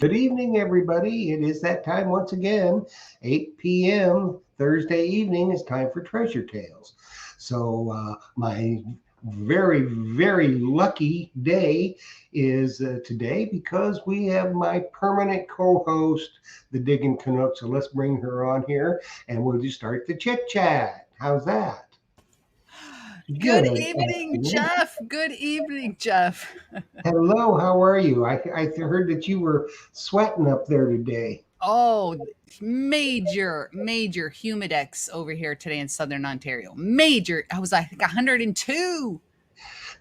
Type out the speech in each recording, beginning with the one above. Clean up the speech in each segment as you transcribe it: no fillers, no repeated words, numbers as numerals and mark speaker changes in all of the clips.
Speaker 1: Good evening, everybody. It is that time once again, 8 p.m. Thursday evening. It's time for Treasure Tales. My very lucky day is today because we have my permanent co-host, the Diggin' Canuck. So let's bring her on here and we'll just start the chit chat. How's that?
Speaker 2: Good
Speaker 1: Good
Speaker 2: evening,
Speaker 1: afternoon.
Speaker 2: Jeff. Good evening, Jeff.
Speaker 1: Hello, how are you? I heard that you were sweating up there today.
Speaker 2: Oh, major humidex over here today in Southern Ontario. Major. I was, I think, 102.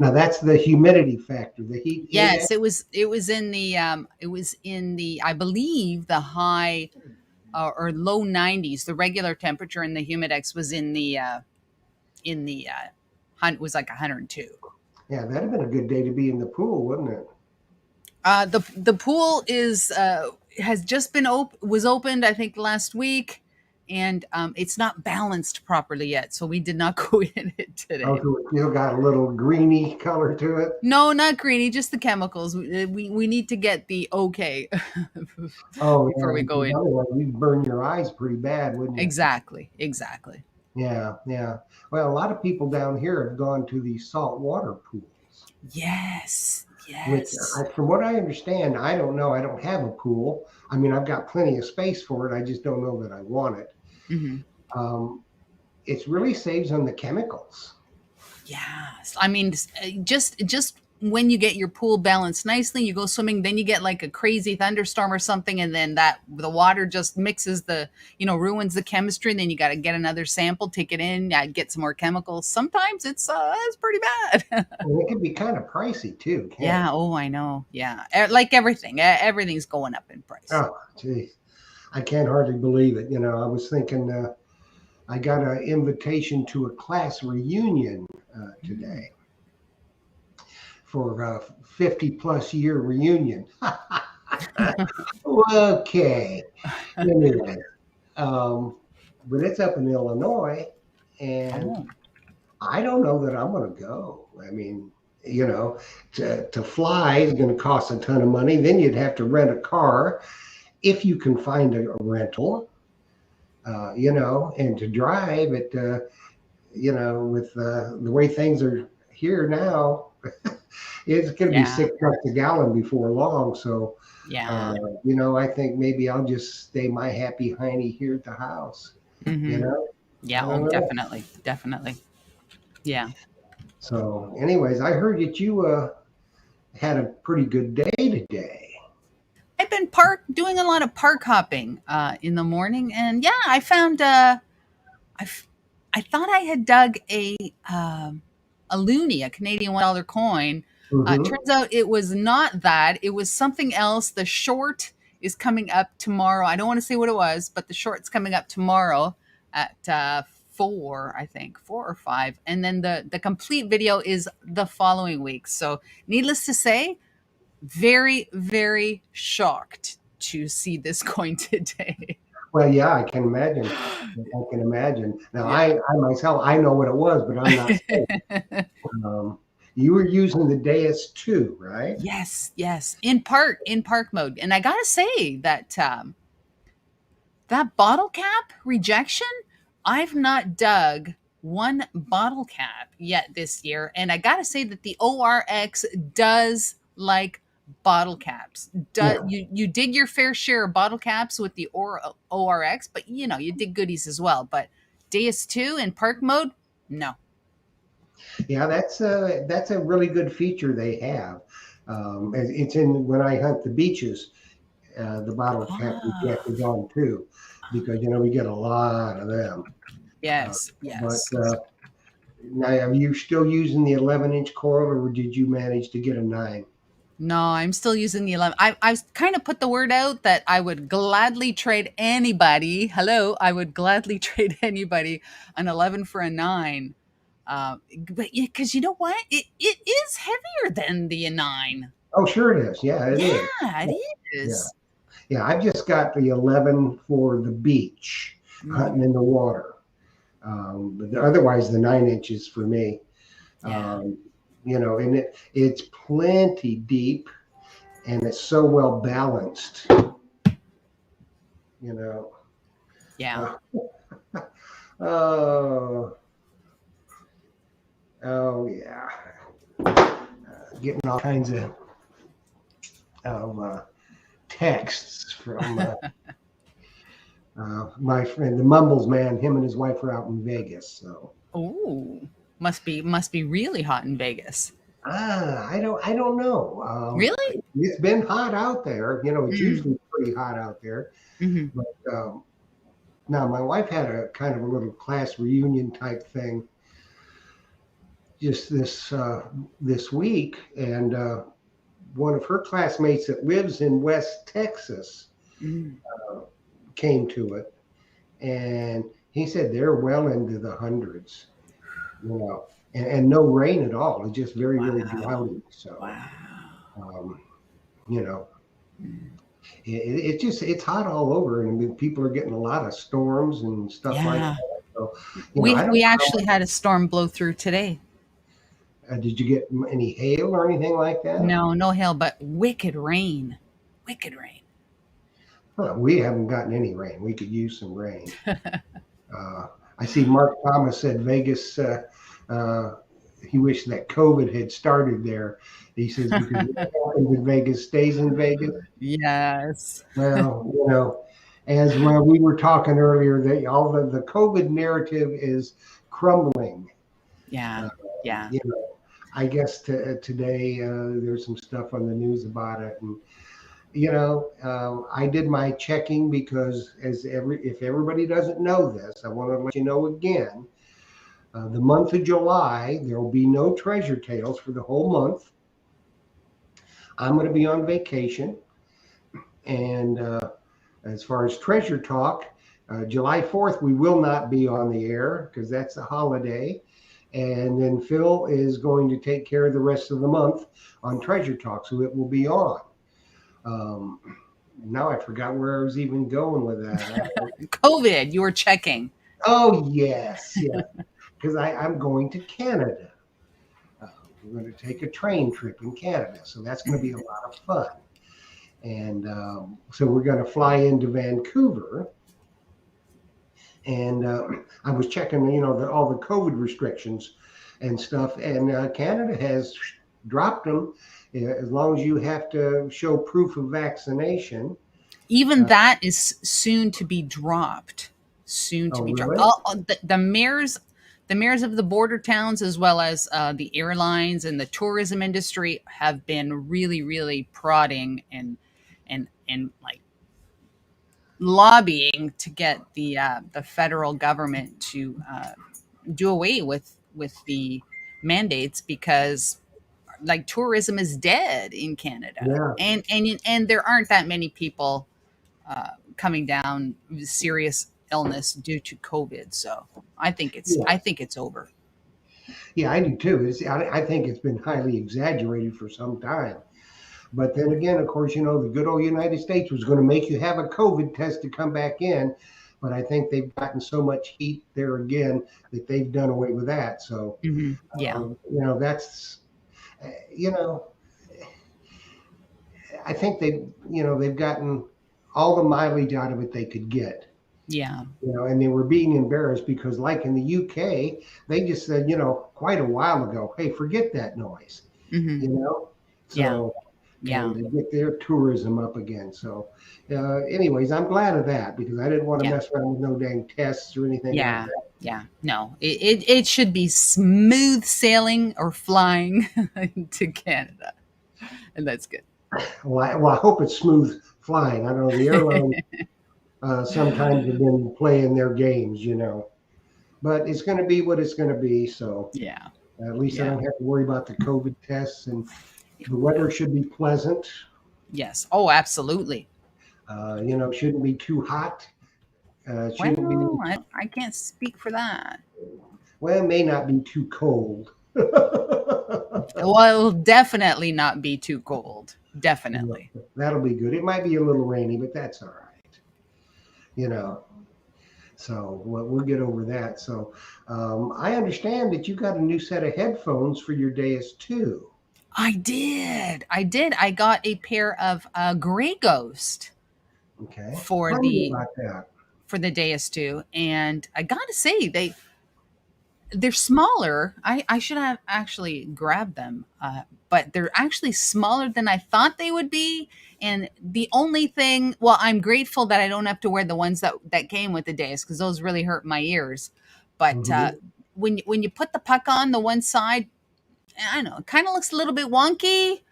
Speaker 1: Now that's the humidity factor, the heat index.
Speaker 2: Yes, it was in the it was in the, I believe, the high or low 90s. The regular temperature in the humidex was in the was like 102.
Speaker 1: Yeah, that'd have been a good day to be in the pool, wouldn't it?
Speaker 2: The pool is has just been was opened, I think, last week, and it's not balanced properly yet, so we did not go in it
Speaker 1: Oh,
Speaker 2: today.
Speaker 1: so it still got a little greeny color to it.
Speaker 2: No, not greeny, just the chemicals. We need to get the okay
Speaker 1: Oh
Speaker 2: before
Speaker 1: yeah,
Speaker 2: we go
Speaker 1: because
Speaker 2: in.
Speaker 1: otherwise you'd burn your eyes pretty bad, wouldn't you?
Speaker 2: Exactly.
Speaker 1: Yeah, yeah. Well, a lot of people down here have gone to the saltwater pools,
Speaker 2: Yes,
Speaker 1: which,
Speaker 2: yes.
Speaker 1: from what I understand, I don't know. I don't have a pool. I mean, I've got plenty of space for it. I just don't know that I want it.
Speaker 2: Hmm.
Speaker 1: Um, it really saves on the chemicals.
Speaker 2: Yes. I mean, just when you get your pool balanced nicely, you go swimming, then you get like a crazy thunderstorm or something, and then that the water just mixes ruins the chemistry. And then you got to get another sample, take it in, get some more chemicals. Sometimes it's pretty bad.
Speaker 1: And it can be kind of pricey too, can't
Speaker 2: Yeah.
Speaker 1: it?
Speaker 2: Oh, I know. Yeah. Like everything, everything's going up in price.
Speaker 1: Oh, geez. I can't hardly believe it. I was thinking I got an invitation to a class reunion
Speaker 2: Mm.
Speaker 1: today for a 50 plus year reunion. Okay. Anyway, um, but it's up in Illinois, and
Speaker 2: Oh.
Speaker 1: I don't know that I'm going to go. I mean, to fly is going to cost a ton of money. Then you'd have to rent a car if you can find a rental. And to drive it, with the way things are here now, it's going to be
Speaker 2: Yeah.
Speaker 1: $6 a gallon before long. So,
Speaker 2: Yeah.
Speaker 1: I think maybe I'll just stay my happy hiney here at the house. You
Speaker 2: Hmm.
Speaker 1: know, I
Speaker 2: Yeah. Oh,
Speaker 1: don't know.
Speaker 2: definitely. Yeah.
Speaker 1: So, anyways, I heard that you had a pretty good day today.
Speaker 2: I've been doing a lot of park hopping in the morning, and yeah, I found I f- I thought I had dug a loonie, a Canadian $1 coin.
Speaker 1: Hmm.
Speaker 2: Turns out it was not that; it was something else. The short is coming up tomorrow. I don't want to say what it was, but the short's coming up tomorrow at 4, I think 4 or 5, and then the complete video is the following week. So, needless to say, very shocked to see this coin today.
Speaker 1: Well, yeah, I can imagine. I can imagine. Now,
Speaker 2: Yeah.
Speaker 1: I myself, I know what it was, but I'm not saying. Um, you were using the Deus 2, right?
Speaker 2: Yes, in park mode. And I gotta say that that bottle cap rejection, I've not dug one bottle cap yet this year, and I gotta say that the ORX does like bottle caps.
Speaker 1: Yeah.
Speaker 2: You dig your fair share of bottle caps with the ORX, but you dig goodies as well. But DS2 in park mode, no.
Speaker 1: Yeah, that's a really good feature they have. It's in when I hunt the beaches, the bottle cap reject
Speaker 2: Ah,
Speaker 1: is on too, because we get a lot of them. Uh, but
Speaker 2: yes.
Speaker 1: now, are you still using the 11-inch coil, or did you manage to get a 9?
Speaker 2: No, I'm still using the 11. I kind of put the word out that I would gladly trade anybody. Hello, I would gladly trade anybody an 11 for a 9. But yeah, because you know what? It is heavier than the 9.
Speaker 1: Oh, sure it is. Yeah, it is.
Speaker 2: Yeah, it
Speaker 1: Yeah,
Speaker 2: is.
Speaker 1: yeah. I've just got the 11 for the beach,
Speaker 2: Mm,
Speaker 1: hunting in the water. But otherwise, the 9 inches for me.
Speaker 2: yeah.
Speaker 1: Um, and it's plenty deep, and it's so well balanced, you know.
Speaker 2: Yeah.
Speaker 1: Uh, oh, oh yeah, getting all kinds of texts from my friend, the Mumbles man. Him and his wife are out in Vegas, so.
Speaker 2: Oh, must be really hot in Vegas.
Speaker 1: I don't know.
Speaker 2: Really?
Speaker 1: It's been hot out there. It's
Speaker 2: Mm.
Speaker 1: usually pretty hot out there.
Speaker 2: Hmm.
Speaker 1: But now my wife had a kind of a little class reunion type thing just this week, and one of her classmates that lives in West Texas
Speaker 2: Mm.
Speaker 1: came to it, and he said they're well into the hundreds. And no rain at all. It's just very, very
Speaker 2: Wow.
Speaker 1: cloudy. So,
Speaker 2: Wow.
Speaker 1: um, you know,
Speaker 2: Mm.
Speaker 1: it's hot all over, and I mean, people are getting a lot of storms and stuff like
Speaker 2: Yeah.
Speaker 1: that. So, I
Speaker 2: We
Speaker 1: don't
Speaker 2: we
Speaker 1: know.
Speaker 2: actually had a storm blow through today.
Speaker 1: Did you get any hail or anything like that?
Speaker 2: No, no hail, but wicked rain. Wicked rain.
Speaker 1: Well, we haven't gotten any rain. We could use some rain. Uh, I see Mark Thomas said Vegas. Uh, he wished that COVID had started there. He says because what happens in Vegas stays in Vegas.
Speaker 2: Yes.
Speaker 1: Well, as we were talking earlier, that all the COVID narrative is crumbling.
Speaker 2: Yeah.
Speaker 1: Uh,
Speaker 2: Yeah.
Speaker 1: you know, I guess today there's some stuff on the news about it, and I did my checking because if everybody doesn't know this, I want to let you know again. The month of July, there will be no treasure tales for the whole month. I'm going to be on vacation, and as far as treasure talk, July 4th, we will not be on the air because that's a holiday. And then Phil is going to take care of the rest of the month on Treasure Talk, so it will be on. Um, Now I forgot where I was even going with that.
Speaker 2: COVID, you were checking.
Speaker 1: Oh yes, yes, because I'm going to Canada. Uh, we're going to take a train trip in Canada, so that's going to be a lot of fun. And so we're going to fly into Vancouver, and I was checking, all the COVID restrictions and stuff, and Canada has dropped them as long as you have to show proof of vaccination.
Speaker 2: Even
Speaker 1: Uh,
Speaker 2: that is soon to be dropped. Soon to
Speaker 1: oh,
Speaker 2: be dropped.
Speaker 1: really?
Speaker 2: All the mayors of the border towns, as well as the airlines and the tourism industry, have been really, really prodding and like lobbying to get the federal government to do away with the mandates because like tourism is dead in Canada,
Speaker 1: Yeah,
Speaker 2: and there aren't that many people coming down with serious illness due to COVID. So I
Speaker 1: yeah,
Speaker 2: think it's over.
Speaker 1: yeah. I do too. I think it's been highly exaggerated for some time. But then again, of course, the good old United States was going to make you have a COVID test to come back in. But I think they've gotten so much heat there again that they've done away with that. So,
Speaker 2: Hmm. Yeah,
Speaker 1: that's, you know, I think they've gotten all the mileage out of it they could get.
Speaker 2: yeah.
Speaker 1: And they were being embarrassed because, like in the UK, they just said, quite a while ago, hey, forget that noise,
Speaker 2: Hmm.
Speaker 1: you know.
Speaker 2: Yeah,
Speaker 1: So, and
Speaker 2: yeah,
Speaker 1: to get their tourism up again. So, anyways, I'm glad of that because I didn't want to
Speaker 2: yeah,
Speaker 1: mess around with no dang tests or anything like
Speaker 2: yeah,
Speaker 1: that.
Speaker 2: yeah. No, it should be smooth sailing or flying to Canada, and that's good.
Speaker 1: Well, I hope it's smooth flying. I don't know the airlines sometimes have been playing their games. But it's going to be what it's going to be. So
Speaker 2: Yeah,
Speaker 1: at least I
Speaker 2: yeah.
Speaker 1: don't have to worry about the COVID tests, and the weather should be pleasant.
Speaker 2: Yes. Oh, absolutely.
Speaker 1: Shouldn't be too hot. Shouldn't be,
Speaker 2: Well, I can't speak for that.
Speaker 1: well, it may not be too cold.
Speaker 2: Well, it'll definitely not be too cold.
Speaker 1: Yeah,
Speaker 2: Definitely.
Speaker 1: that'll be good. It might be a little rainy, but that's all right. You know, so we'll get over that. So I understand that you got a new set of headphones for your dais too.
Speaker 2: I did. I did. I got a pair of Gray Ghost
Speaker 1: Okay.
Speaker 2: for
Speaker 1: Tell me
Speaker 2: the
Speaker 1: about that.
Speaker 2: Deus 2, and I gotta say they're smaller. I should have actually grabbed them, but they're actually smaller than I thought they would be. And the only thing, well, I'm grateful that I don't have to wear the ones that came with the Deus because those really hurt my ears. But
Speaker 1: Hmm.
Speaker 2: when you put the puck on the one side, I don't know, it kind of looks a little bit wonky.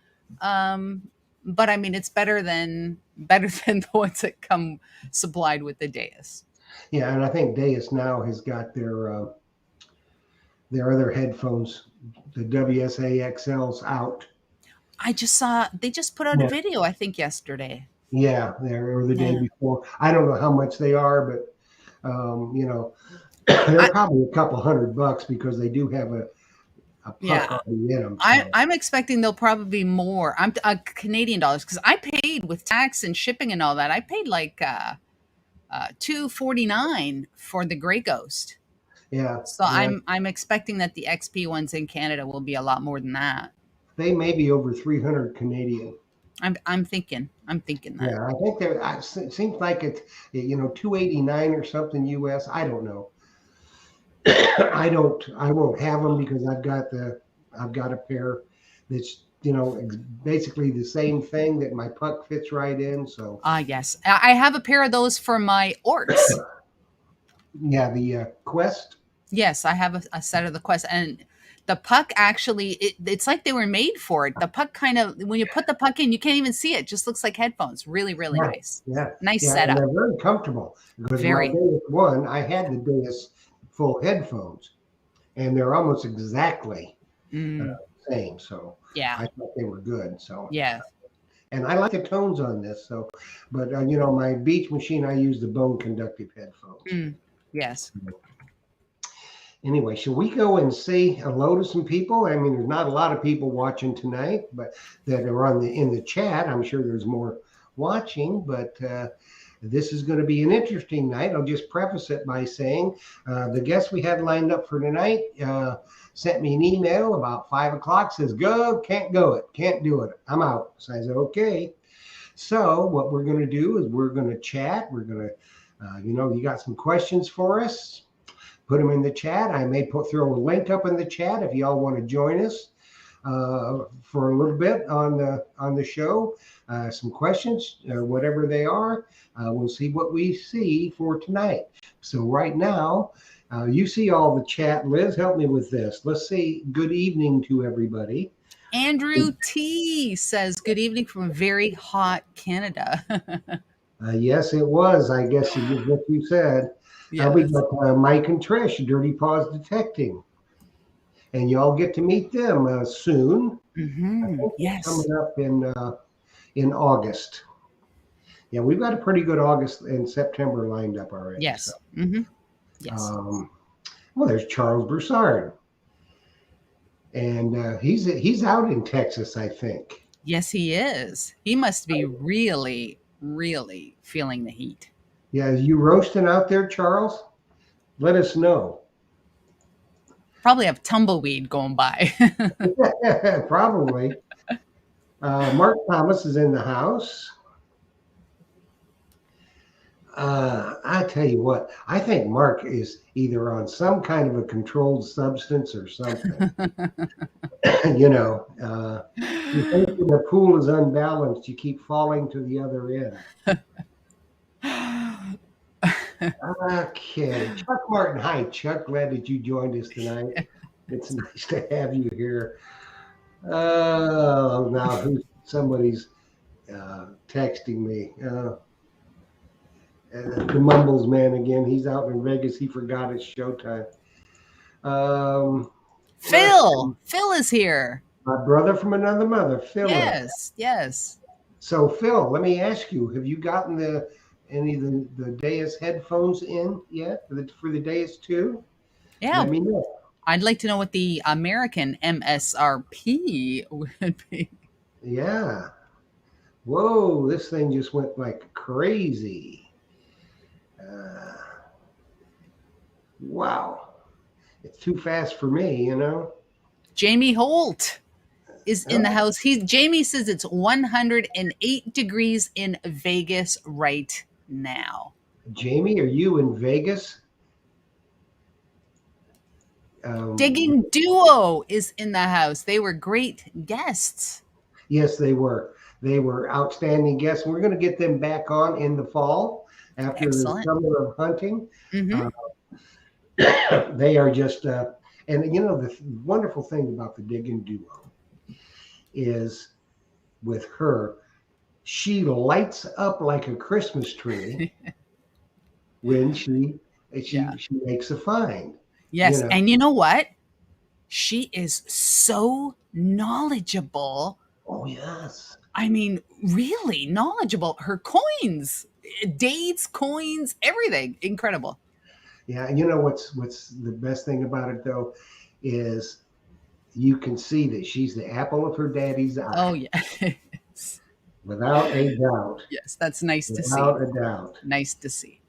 Speaker 2: Um, but I mean, it's better than the ones that come supplied with the Deus.
Speaker 1: Yeah, and I think Deus now has got their other headphones, the WSA out.
Speaker 2: I just saw they just put out a
Speaker 1: Yeah,
Speaker 2: video, I think yesterday.
Speaker 1: yeah, there or the day
Speaker 2: Yeah.
Speaker 1: before. I don't know how much they are, but they're
Speaker 2: I
Speaker 1: probably a couple $100 because they do have a puck
Speaker 2: yeah.
Speaker 1: already in them.
Speaker 2: I
Speaker 1: So
Speaker 2: I'm expecting they'll probably be more. I'm Canadian dollars because I paid with tax and shipping and all that. I paid like $249 for the Grey Ghost.
Speaker 1: yeah,
Speaker 2: So
Speaker 1: yeah,
Speaker 2: I'm expecting that the XP ones in Canada will be a lot more than that.
Speaker 1: they may be over 300 Canadian.
Speaker 2: I'm thinking that.
Speaker 1: Yeah, I think it seems like it's 289 or something US. I don't know. I won't have them because I've got a pair that's basically the same thing that my puck fits right in. So
Speaker 2: Yes. I have a pair of those for my orcs.
Speaker 1: yeah, the Quest.
Speaker 2: Yes, I have a set of the Quest, and the puck actually it's like they were made for it. The puck kind of when you put the puck in, you can't even see it. Just looks like headphones. Really, really
Speaker 1: Yeah,
Speaker 2: nice.
Speaker 1: yeah,
Speaker 2: Nice
Speaker 1: yeah, and
Speaker 2: setup.
Speaker 1: they're very comfortable because my
Speaker 2: Very.
Speaker 1: Deus one, I had the Deus full headphones, and they're almost exactly the
Speaker 2: Mm,
Speaker 1: same. So
Speaker 2: yeah.
Speaker 1: I thought they were good. So
Speaker 2: Yeah.
Speaker 1: and I like the tones on this. So, but my beach machine, I use the bone conductive headphones.
Speaker 2: Mm, yes.
Speaker 1: Anyway, shall we go and say hello to some people? I mean, there's not a lot of people watching tonight, but that are in the chat. I'm sure there's more watching, but this is going to be an interesting night. I'll just preface it by saying the guest we had lined up for tonight sent me an email about 5 o'clock. Says, "Go, can't go it, can't do it. I'm out." So I said, "Okay." So what we're going to do is we're going to chat. We're going to, you got some questions for us, put them in the chat. I may throw a link up in the chat if y'all want to join us for a little bit on the show. Some questions, whatever they are. We'll see what we see for tonight. So right now, you see all the chat. Liz, help me with this. Let's say good evening to everybody.
Speaker 2: Andrew T says, "Good evening from very hot Canada."
Speaker 1: Yes, it was. I guess what you said. We
Speaker 2: Yes.
Speaker 1: got Mike and Trish, Dirty Paws Detecting, and y'all get to meet them soon. I think it's
Speaker 2: Yes.
Speaker 1: coming up in August. Yeah, we've got a pretty good August and September lined up already. So,
Speaker 2: Yes. Yes.
Speaker 1: um, well, there's Charles Broussard, and he's out in Texas, I think.
Speaker 2: Yes, he is. He must be really, really feeling the heat.
Speaker 1: Yeah, you roasting out there, Charles? Let us know.
Speaker 2: Probably have tumbleweed going by.
Speaker 1: Probably. Mark Thomas is in the house. I tell you what, I think Mark is either on some kind of a controlled substance or something. You think when the pool is unbalanced, you keep falling to the other end. Okay, Chuck Martin. Hi, Chuck. Glad that you joined us tonight. It's nice to have you here. Oh, now somebody's texting me. The Mumbles man again. He's out in Vegas. He forgot it's showtime. Um,
Speaker 2: Phil. Phil is here.
Speaker 1: my brother from another mother, Philip.
Speaker 2: Yes. Yes.
Speaker 1: So, Phil, let me ask you: have you gotten any of the Deus headphones in yet for the Deus 2?
Speaker 2: Yeah.
Speaker 1: Let me know.
Speaker 2: I'd like to know what the American MSRP would be.
Speaker 1: Yeah. Whoa, this thing just went like crazy. Uh, wow. It's too fast for me.
Speaker 2: Jamie Holt. is in the
Speaker 1: Oh,
Speaker 2: house. Jamie says it's 108 degrees in Vegas right now.
Speaker 1: Jamie, are you in Vegas? Um,
Speaker 2: Digging Duo is in the house. They were great guests.
Speaker 1: yes, they were. They were outstanding guests. We're going to get them back on in the fall after the
Speaker 2: Excellent.
Speaker 1: summer of hunting.
Speaker 2: Mm-hmm.
Speaker 1: Uh, they are just, and you know, the wonderful thing about the Digging Duo is with her, she lights up like a Christmas tree when
Speaker 2: Yeah.
Speaker 1: she makes a find. You
Speaker 2: Yes.
Speaker 1: know,
Speaker 2: And you know what? She is so knowledgeable.
Speaker 1: oh yes,
Speaker 2: I mean, really knowledgeable. Her coins, dates, coins, everything. Incredible.
Speaker 1: yeah. And you know what's the best thing about it though is you can see that she's the apple of her daddy's
Speaker 2: Oh,
Speaker 1: eye,
Speaker 2: yes.
Speaker 1: without a doubt,
Speaker 2: Yes, that's nice to see.
Speaker 1: without a doubt.
Speaker 2: Nice to see.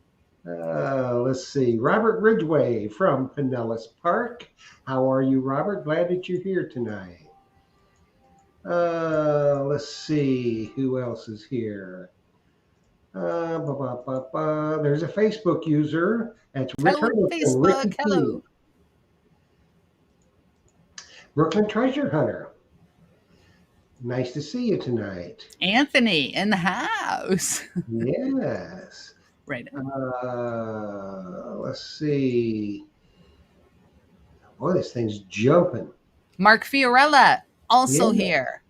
Speaker 1: Let's see. Robert Ridgway from Pinellas Park. How are you, Robert? Glad that you're here tonight. Let's see. Who else is here? There's a Facebook user. That's Rick
Speaker 2: Hello,
Speaker 1: Hermanson,
Speaker 2: Facebook.
Speaker 1: Ricky T.
Speaker 2: Hello.
Speaker 1: Brooklyn Treasure Hunter. Nice to see you tonight.
Speaker 2: Anthony in the house.
Speaker 1: Yes.
Speaker 2: Right on.
Speaker 1: Let's see. Boy, this thing's jumping.
Speaker 2: Mark Fiorella also
Speaker 1: Yeah.
Speaker 2: here.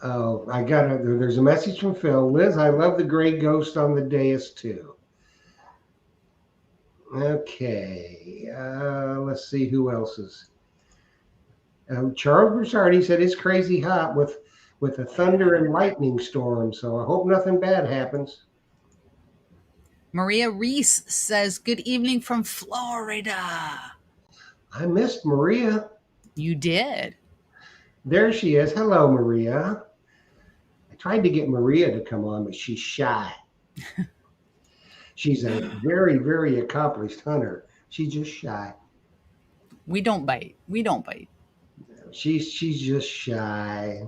Speaker 1: Oh, I got it. There's a message from Phil. Liz, I love the gray ghost on the dais too. Okay. Let's see who else is. Charles Broussardi said it's crazy hot with a thunder and lightning storm. So I hope nothing bad happens.
Speaker 2: Maria Reese says, "Good evening from Florida."
Speaker 1: I missed Maria.
Speaker 2: You did.
Speaker 1: There she is. Hello, Maria. I tried to get Maria to come on, but she's shy. She's a very, very accomplished hunter. She's just shy.
Speaker 2: We don't bite. We don't bite.
Speaker 1: She's just shy,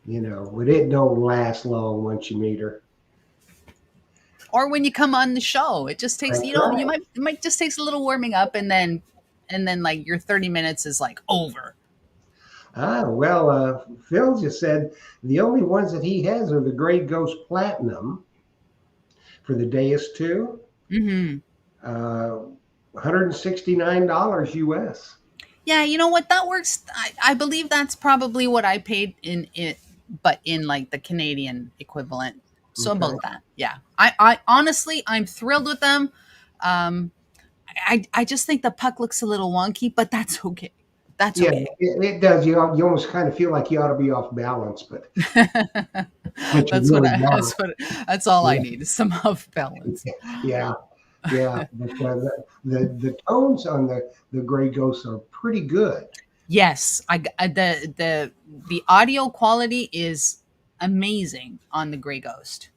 Speaker 1: you know. But it don't last long once you meet her.
Speaker 2: Or when you come on the show, it just takes,
Speaker 1: That's
Speaker 2: you
Speaker 1: right.
Speaker 2: might, it might just takes a little warming up, and then like your 30 minutes is like over.
Speaker 1: Well, Phil just said the only ones that he has are the Gray Ghost Platinum for the Deus 2.
Speaker 2: Mm-hmm.
Speaker 1: $169 US.
Speaker 2: Yeah, you know what? That works. I believe that's probably what I paid in it, but in like the Canadian equivalent. So
Speaker 1: Okay.
Speaker 2: about that. Yeah. I honestly, I'm thrilled with them. Um, I just think the puck looks a little wonky, but that's okay. That's
Speaker 1: Yeah,
Speaker 2: okay.
Speaker 1: it does. You almost kind of feel like you ought to be off balance, but you really not.
Speaker 2: That's all I
Speaker 1: Yeah,
Speaker 2: need is some off balance.
Speaker 1: yeah, yeah. But the tones on the Gray Ghosts are pretty good.
Speaker 2: Yes, the audio quality is amazing on the Grey Ghost.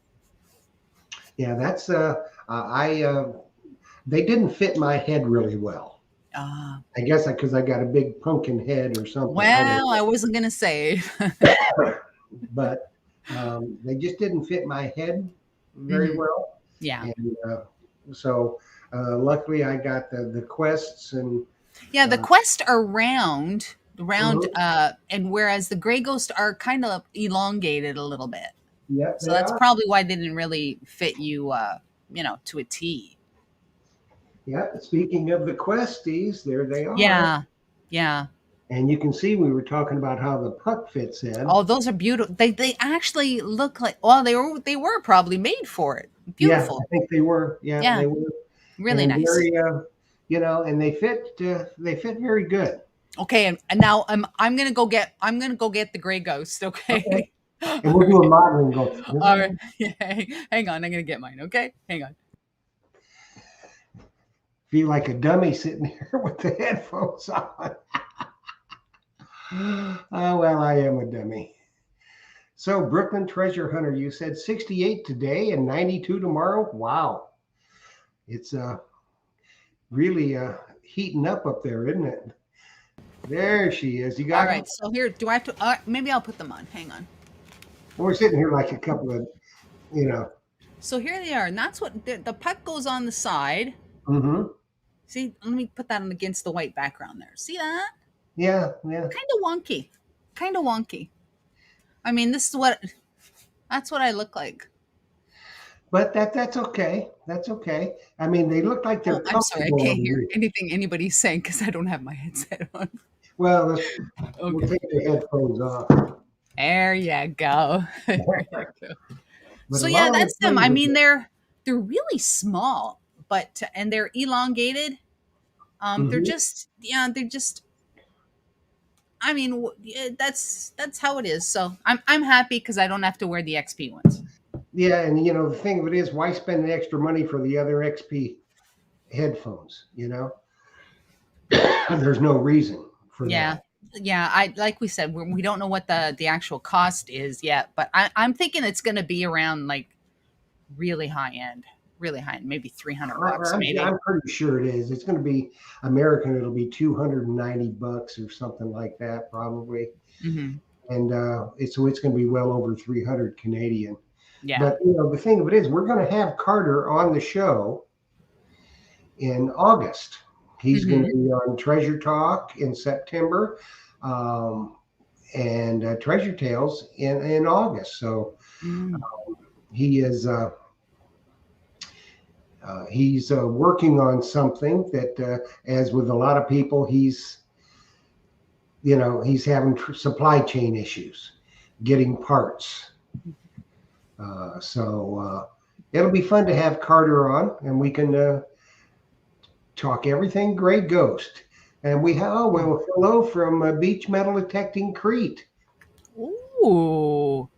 Speaker 1: Yeah, that's I they didn't fit my head really well.
Speaker 2: Uh,
Speaker 1: I guess because I got a big pumpkin head or something. I don't
Speaker 2: well, I wasn't gonna say.
Speaker 1: know. But they just didn't fit my head very
Speaker 2: Mhm.
Speaker 1: well.
Speaker 2: Yeah,
Speaker 1: And so luckily I got the quests and
Speaker 2: yeah. The
Speaker 1: uh,
Speaker 2: Quest are round,
Speaker 1: mhm.
Speaker 2: and whereas the Grey Ghost are kind of elongated a little bit.
Speaker 1: Yep,
Speaker 2: So
Speaker 1: they
Speaker 2: that's
Speaker 1: are.
Speaker 2: probably why they didn't really fit you, to a T.
Speaker 1: Yep. Speaking of the questies, there they are.
Speaker 2: Yeah, yeah.
Speaker 1: And you can see we were talking about how the puck fits in.
Speaker 2: Oh, those are beautiful. They actually look like, well, they were probably made for it.
Speaker 1: Yeah,
Speaker 2: Beautiful.
Speaker 1: I think they were. Yeah,
Speaker 2: Yeah,
Speaker 1: they were,
Speaker 2: really
Speaker 1: and
Speaker 2: nice.
Speaker 1: very, and they fit very good.
Speaker 2: Okay, and now I'm gonna go get the Gray Ghost.
Speaker 1: Okay,
Speaker 2: Okay. All
Speaker 1: and we'll do a modeling. Go.
Speaker 2: right. Yeah, hang on. I'm gonna get mine. Okay, hang on.
Speaker 1: Feel like a dummy sitting here with the headphones on. Oh well, I am a dummy. So Brooklyn Treasure Hunter, you said 68 today and 92 tomorrow. Wow, it's really heating up there, isn't it? There she is. You
Speaker 2: All
Speaker 1: got them?
Speaker 2: right. So here, do I have to? Maybe I'll put them on. Hang on.
Speaker 1: We're sitting here like a couple of, you know.
Speaker 2: So here they are, and that's what the puck goes on the side.
Speaker 1: Mm-hmm.
Speaker 2: See, let me put that on against the white background there. See that?
Speaker 1: Yeah, yeah.
Speaker 2: Kind of wonky. Kind of wonky. I mean, this is what that's what I look like.
Speaker 1: But that's okay. That's okay. I mean, they look like they're
Speaker 2: Oh, I'm sorry. I
Speaker 1: comfortable
Speaker 2: can't
Speaker 1: on
Speaker 2: hear
Speaker 1: you.
Speaker 2: anything anybody's saying because I don't have my headset on.
Speaker 1: Well, we'll
Speaker 2: Okay.
Speaker 1: take the headphones off.
Speaker 2: There you go. There you go.
Speaker 1: But
Speaker 2: So
Speaker 1: a
Speaker 2: yeah,
Speaker 1: lot of the
Speaker 2: that's them.
Speaker 1: things
Speaker 2: I
Speaker 1: with
Speaker 2: mean, they're really small, but and they're elongated. They're
Speaker 1: hmm
Speaker 2: just yeah, they're just. I mean, yeah, that's how it is. So I'm happy because I don't have to wear the XP ones.
Speaker 1: Yeah, and the thing of it is, why spend the extra money for the other XP headphones? There's no reason for
Speaker 2: Yeah.
Speaker 1: that.
Speaker 2: Yeah, I like we said, we don't know what the actual cost is yet, but I'm thinking it's going to be around like really high end, maybe 300 bucks, maybe.
Speaker 1: I'm pretty sure it is. It's going to be American. It'll be $290 or something like that, probably.
Speaker 2: Hmm.
Speaker 1: And it's going to be well over 300 Canadian.
Speaker 2: Yeah.
Speaker 1: But the thing of it is, we're going to have Carter on the show in August. He's going to
Speaker 2: Hmm.
Speaker 1: be on Treasure Talk in September, um, and Treasure Tales in August. So
Speaker 2: Mm.
Speaker 1: he is he's working on something that, as with a lot of people, he's having supply chain issues, getting parts. So it'll be fun to have Carter on, and we can talk everything Gray Ghost. And we have, oh, well, hello from Beach Metal Detecting Crete.
Speaker 2: Ooh,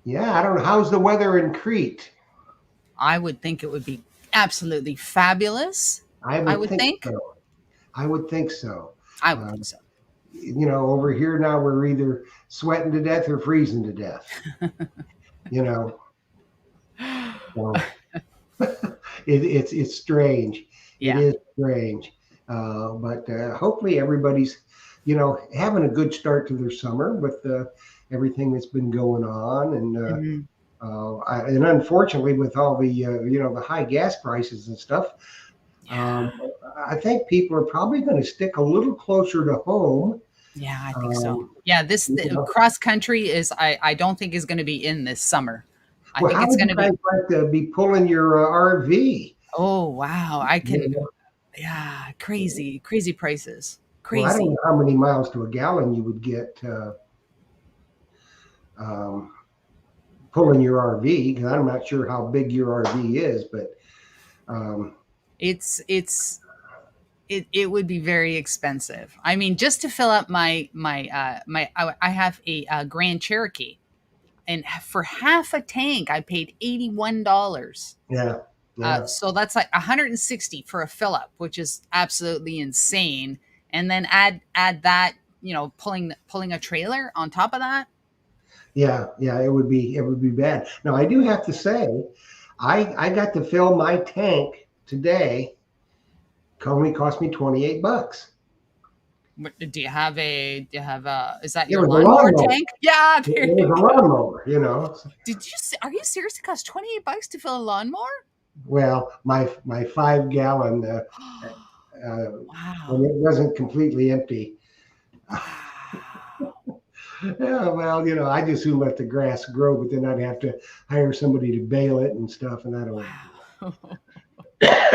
Speaker 1: Yeah, I don't know. How's the weather in Crete?
Speaker 2: I would think it would be absolutely fabulous.
Speaker 1: I
Speaker 2: I
Speaker 1: would
Speaker 2: would
Speaker 1: think
Speaker 2: think.
Speaker 1: so. I would think so.
Speaker 2: I would
Speaker 1: Uh,
Speaker 2: think so.
Speaker 1: Over here now, we're either sweating to death or freezing to death. You know, so it's strange. It
Speaker 2: Yeah.
Speaker 1: is strange. But hopefully everybody's, having a good start to their summer with everything that's been going on.
Speaker 2: Hmm.
Speaker 1: And unfortunately, with all the high gas prices and stuff,
Speaker 2: Yeah.
Speaker 1: um, I think people are probably going to stick a little closer to home.
Speaker 2: Yeah, I think so.
Speaker 1: Um,
Speaker 2: Yeah,
Speaker 1: you know,
Speaker 2: cross country is I don't think is going to be in this summer. I
Speaker 1: well,
Speaker 2: think
Speaker 1: how
Speaker 2: it's
Speaker 1: would
Speaker 2: going
Speaker 1: you
Speaker 2: to
Speaker 1: guys
Speaker 2: be.
Speaker 1: like to be pulling your RV?
Speaker 2: Oh wow, I can.
Speaker 1: You
Speaker 2: Yeah, crazy, crazy prices,
Speaker 1: Well, I don't
Speaker 2: crazy.
Speaker 1: know how many miles to a gallon you would get um, pulling your RV, because I'm not sure how big your RV is, but um,
Speaker 2: It's it would be very expensive. I mean, just to fill up I have a Grand Cherokee, and for half a tank, I paid $81.
Speaker 1: yeah, yeah,
Speaker 2: So that's like 160 for a fill up, which is absolutely insane. And then add that, pulling a trailer on top of that.
Speaker 1: yeah. It would be bad. Now, I do have to say, I got to fill my tank today. Only cost me $28.
Speaker 2: Is that
Speaker 1: It
Speaker 2: your
Speaker 1: was a
Speaker 2: lawnmower
Speaker 1: lawnmower.
Speaker 2: tank? Yeah,
Speaker 1: It
Speaker 2: there
Speaker 1: was
Speaker 2: you
Speaker 1: a
Speaker 2: go.
Speaker 1: lawnmower.
Speaker 2: Are you serious? It cost $28 to fill a lawnmower?
Speaker 1: Well, my 5 gallon, uh, when
Speaker 2: Wow.
Speaker 1: it wasn't completely empty.
Speaker 2: Wow.
Speaker 1: Yeah, well, I just soon let the grass grow, but then I'd have to hire somebody to bale it and stuff, and I don't want
Speaker 2: Wow.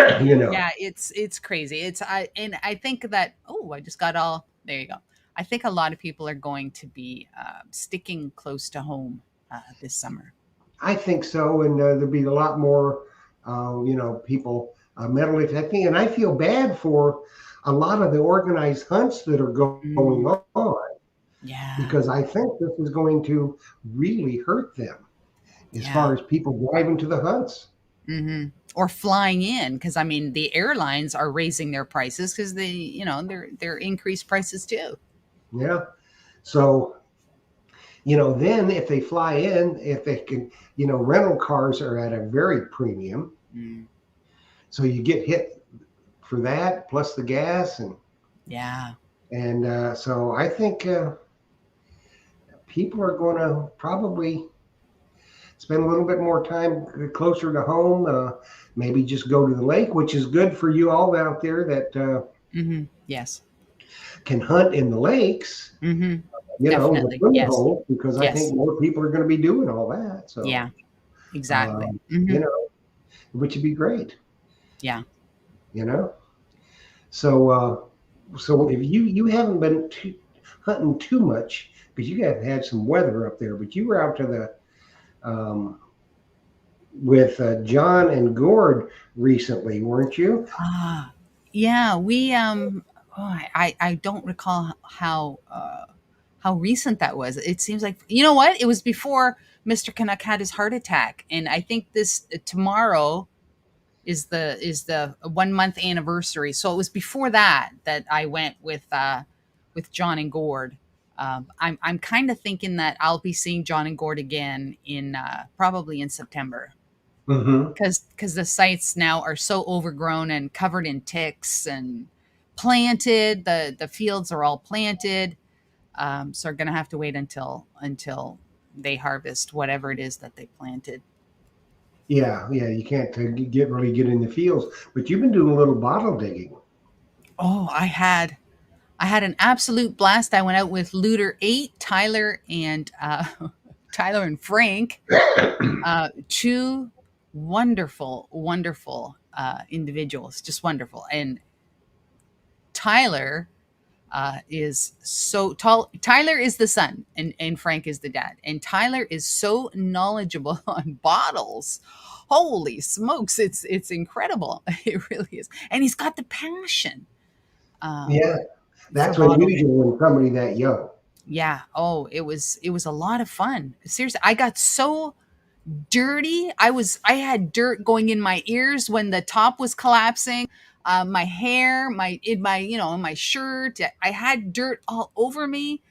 Speaker 1: to do that.
Speaker 2: Yeah, it's crazy. I think that I just got all there you go. I think a lot of people are going to be sticking close to home this summer.
Speaker 1: I think so, and there'll be a lot more, people metal detecting, and I feel bad for a lot of the organized hunts that are going
Speaker 2: Mm,
Speaker 1: on,
Speaker 2: yeah,
Speaker 1: because I think this is going to really hurt them as
Speaker 2: yeah.
Speaker 1: far as people driving to the hunts.
Speaker 2: Or flying in because I mean the airlines are raising their prices because they're increased prices too.
Speaker 1: Yeah. So, then if they fly in, if they can, rental cars are at a very premium.
Speaker 2: Mm,
Speaker 1: So you get hit for that plus the gas, and
Speaker 2: yeah.
Speaker 1: And so I think people are going to probably spend a little bit more time closer to home. Maybe just go to the lake, which is good for you all out there that
Speaker 2: Yes.
Speaker 1: can hunt in the lakes. The
Speaker 2: Definitely.
Speaker 1: swimming
Speaker 2: Yes.
Speaker 1: hole, because I think
Speaker 2: Yes.
Speaker 1: more people are going to be doing all that. So,
Speaker 2: Yeah. Exactly.
Speaker 1: um, you know, which would be great.
Speaker 2: Yeah.
Speaker 1: You know, so so if you haven't been hunting too much because you have had some weather up there, but you were out to the um, with John and Gord recently, weren't you?
Speaker 2: Ah, yeah, we oh, I don't recall how recent that was. It seems like, you know what? It was before Mr. Canuck had his heart attack, and I think this tomorrow is the 1 month anniversary. So it was before that I went with John and Gord. I'm kind of thinking that I'll be seeing John and Gord again in probably in September,
Speaker 1: Mm-hmm.
Speaker 2: because the sites now are so overgrown and covered in ticks and planted. The fields are all planted, so we're gonna have to wait until they harvest whatever it is that they planted.
Speaker 1: Yeah, yeah. You can't get really get in the fields, but you've been doing a little bottle digging.
Speaker 2: Oh, I had an absolute blast. I went out with Looter 8, Tyler, and Tyler and Frank, two wonderful, wonderful individuals, just wonderful. And Tyler is so tall. Tyler is the son, and Frank is the dad. And Tyler is so knowledgeable on bottles. Holy smokes, it's incredible. It really is. And he's got the passion um,
Speaker 1: Yeah,
Speaker 2: for
Speaker 1: that's
Speaker 2: bottle.
Speaker 1: unusual in somebody that young.
Speaker 2: Yeah. Oh, it was a lot of fun. Seriously, I got so dirty. I had dirt going in my ears when the top was collapsing. My hair, in my shirt. I had dirt all over me.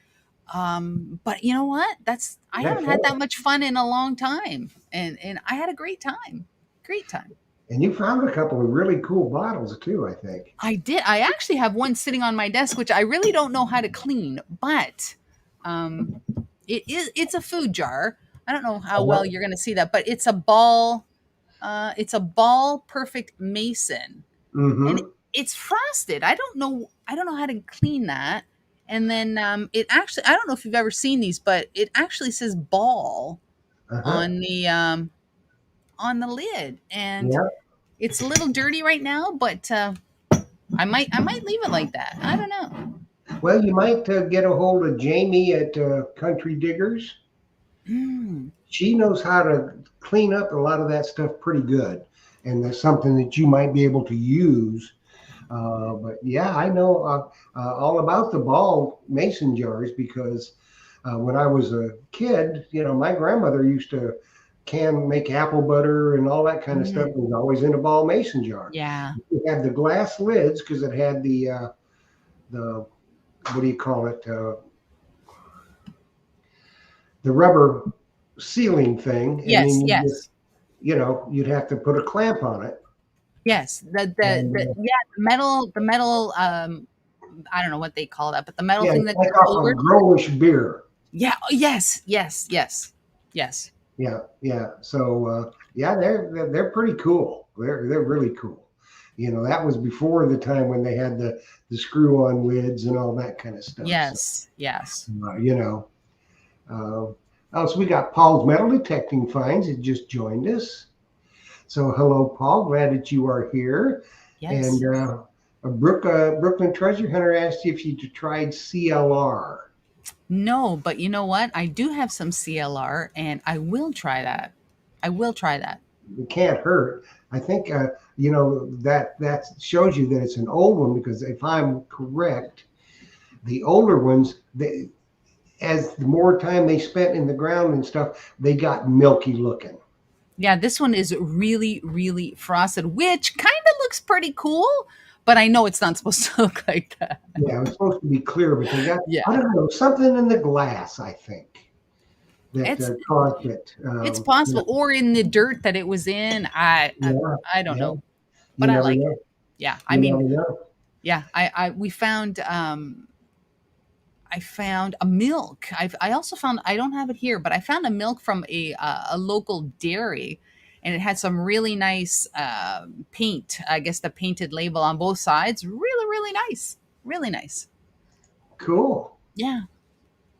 Speaker 2: But you know what? I
Speaker 1: That's
Speaker 2: haven't
Speaker 1: fun.
Speaker 2: had that much fun in a long time, and I had a great time. Great time.
Speaker 1: And you found a couple of really cool bottles too, I think.
Speaker 2: I did. I actually have one sitting on my desk, which I really don't know how to clean, but um, it's a food jar. I don't know how well
Speaker 1: Uh-huh.
Speaker 2: you're going to see that, but it's a ball. It's a ball perfect mason, and
Speaker 1: Mm-hmm.
Speaker 2: it's frosted. I don't know. I don't know how to clean that. And then it actually. I don't know if you've ever seen these, but it actually says ball
Speaker 1: Uh-huh.
Speaker 2: on the lid, and
Speaker 1: Yeah.
Speaker 2: it's a little dirty right now, but I might leave it like that. I don't know.
Speaker 1: Well, you might get a hold of Jamie at Country Diggers.
Speaker 2: Mm,
Speaker 1: She knows how to clean up a lot of that stuff pretty good, and there's something that you might be able to use. But yeah, I know all about the ball mason jars because when I was a kid, my grandmother used to make apple butter and all that kind of stuff.
Speaker 2: mm,
Speaker 1: It was always in a ball mason jar.
Speaker 2: yeah.
Speaker 1: It had the glass lids because it had the what do you call it? The rubber sealing thing, and then
Speaker 2: Yes. Yes.
Speaker 1: you'd have to put a clamp on it.
Speaker 2: Yes. The
Speaker 1: And
Speaker 2: yeah, the metal. I don't know what they call that, but the metal
Speaker 1: yeah,
Speaker 2: thing
Speaker 1: it's
Speaker 2: that
Speaker 1: like
Speaker 2: goes
Speaker 1: off
Speaker 2: over.
Speaker 1: a Growlish beer.
Speaker 2: Yeah. Oh, yes. Yes. Yes. Yes.
Speaker 1: Yeah, yeah. So yeah, they're pretty cool. They're really cool. That was before the time when they had the screw on lids and all that kind of stuff. So
Speaker 2: Yes. Yes.
Speaker 1: uh, you know. Uh, so we got Paul's metal detecting finds. It just joined us. So hello, Paul. Glad that you are here. And
Speaker 2: Yes.
Speaker 1: Brooklyn Treasure Hunter asked you if you tried CLR.
Speaker 2: No, but you know what? I do have some CLR, and I will try that. I will try that.
Speaker 1: It can't hurt. I think that shows you that it's an old one because if I'm correct, the older ones, as the more time they spent in the ground and stuff, they got milky looking.
Speaker 2: Yeah, this one is really, really frosted, which kind of looks pretty cool, but I know it's not supposed to look like that.
Speaker 1: Yeah, it was supposed to be clear, but they got, I
Speaker 2: Yeah,
Speaker 1: don't know, something in the glass, I think, that
Speaker 2: it's
Speaker 1: caused it.
Speaker 2: it's possible, or in the dirt that it was in. I I,
Speaker 1: Yeah,
Speaker 2: I don't
Speaker 1: yeah,
Speaker 2: know,
Speaker 1: you
Speaker 2: but I
Speaker 1: never
Speaker 2: like it.
Speaker 1: know.
Speaker 2: Yeah, I
Speaker 1: You
Speaker 2: mean,
Speaker 1: never know.
Speaker 2: yeah, I we found. I found a milk. I also found, I don't have it here, but I found a milk from a local dairy, and it had some really nice paint. I guess the painted label on both sides, really nice, really nice.
Speaker 1: Cool.
Speaker 2: Yeah.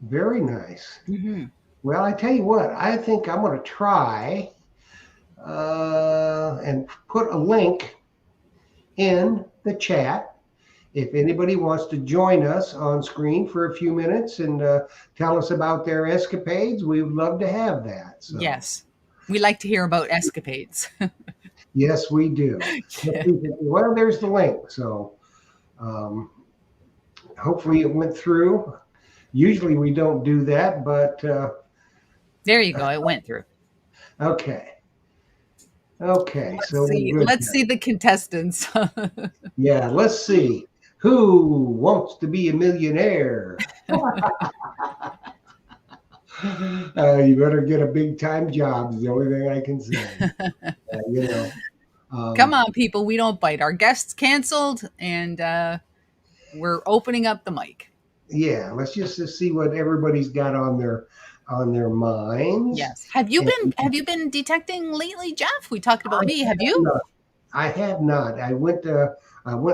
Speaker 1: Very nice.
Speaker 2: Hmm.
Speaker 1: Well, I tell you what, I think I'm going to try and put a link in the chat. If anybody wants to join us on screen for a few minutes and tell us about their escapades, we would love to have that. So,
Speaker 2: Yes, we like to hear about escapades.
Speaker 1: yes, we do. Well, there's the link. So, um, hopefully, it went through. Usually, we don't do that, but
Speaker 2: There you go. It went through.
Speaker 1: okay. Okay,
Speaker 2: Let's
Speaker 1: so
Speaker 2: see.
Speaker 1: we're good
Speaker 2: Let's see
Speaker 1: then.
Speaker 2: the contestants.
Speaker 1: Yeah, let's see. Who wants to be a millionaire? You better get a big time job, is the only thing I can say. You know,
Speaker 2: Come
Speaker 1: um,
Speaker 2: on, people. We don't bite. Our guests canceled, and we're opening up the mic.
Speaker 1: yeah, let's just see what everybody's got on their minds.
Speaker 2: Yes. Have you
Speaker 1: And
Speaker 2: been detecting lately, Jeff? We talked about me. Have you?
Speaker 1: no, I have not. I went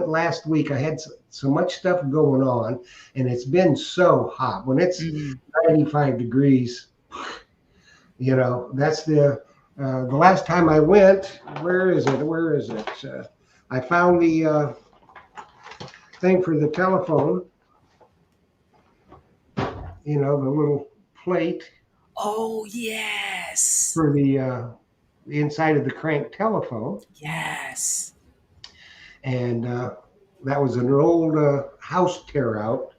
Speaker 1: last week. I had so much stuff going on, and it's been so hot. When it's
Speaker 2: Mhm.
Speaker 1: 95 degrees, that's the last time I went. Where is it? Where is it? I found the thing for the telephone. The little plate
Speaker 2: Oh, yes.
Speaker 1: for the inside of the crank telephone,
Speaker 2: Yes.
Speaker 1: and that was an old house tear out.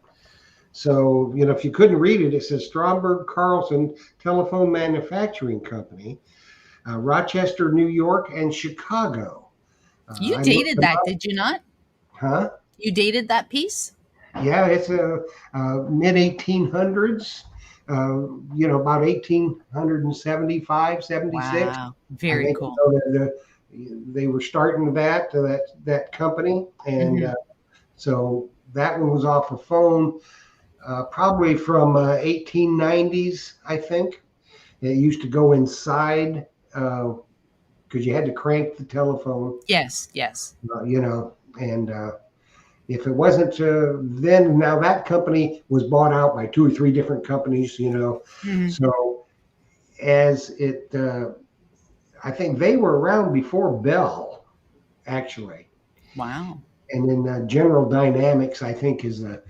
Speaker 1: So if you couldn't read it, it says Stromberg Carlson Telephone Manufacturing Company, Rochester, New York, and Chicago.
Speaker 2: You
Speaker 1: I looked
Speaker 2: dated
Speaker 1: them
Speaker 2: that,
Speaker 1: up,
Speaker 2: did you not?
Speaker 1: huh?
Speaker 2: You dated that piece?
Speaker 1: Yeah, it's a mid 1800s. About 1875, 76.
Speaker 2: Wow.
Speaker 1: I
Speaker 2: Very
Speaker 1: think
Speaker 2: cool.
Speaker 1: they were starting that company, and
Speaker 2: Hmm.
Speaker 1: so that one was off a phone, probably from 1890s, I think. It used to go inside because you had to crank the telephone,
Speaker 2: Yes, yes.
Speaker 1: and if it wasn't then, now that company was bought out by two or three different companies,
Speaker 2: Hmm.
Speaker 1: so as it I think they were around before Bell, actually.
Speaker 2: Wow.
Speaker 1: And then General Dynamics, I think, is the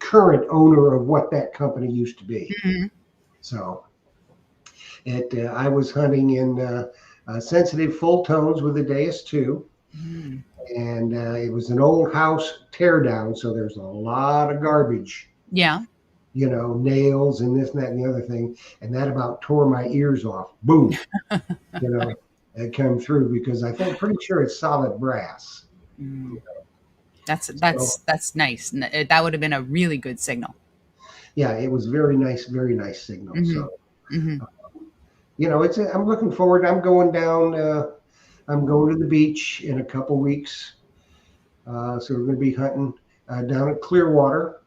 Speaker 1: current owner of what that company used to be.
Speaker 2: Hmm.
Speaker 1: So I was hunting in sensitive full tones with the Deus 2,
Speaker 2: Hmm.
Speaker 1: and it was an old house teardown, so there's a lot of garbage,
Speaker 2: Yeah.
Speaker 1: nails and this and that and the other thing, and that about tore my ears off. Boom, you know, it came through because I think pretty sure it's solid brass.
Speaker 2: Mm. That's
Speaker 1: So
Speaker 2: that's that's nice. That would have been a really good signal.
Speaker 1: yeah, it was very nice signal.
Speaker 2: Hmm.
Speaker 1: So
Speaker 2: Hmm.
Speaker 1: I'm looking forward. I'm going down. I'm going to the beach in a couple weeks. So we're going to be hunting down at Clearwater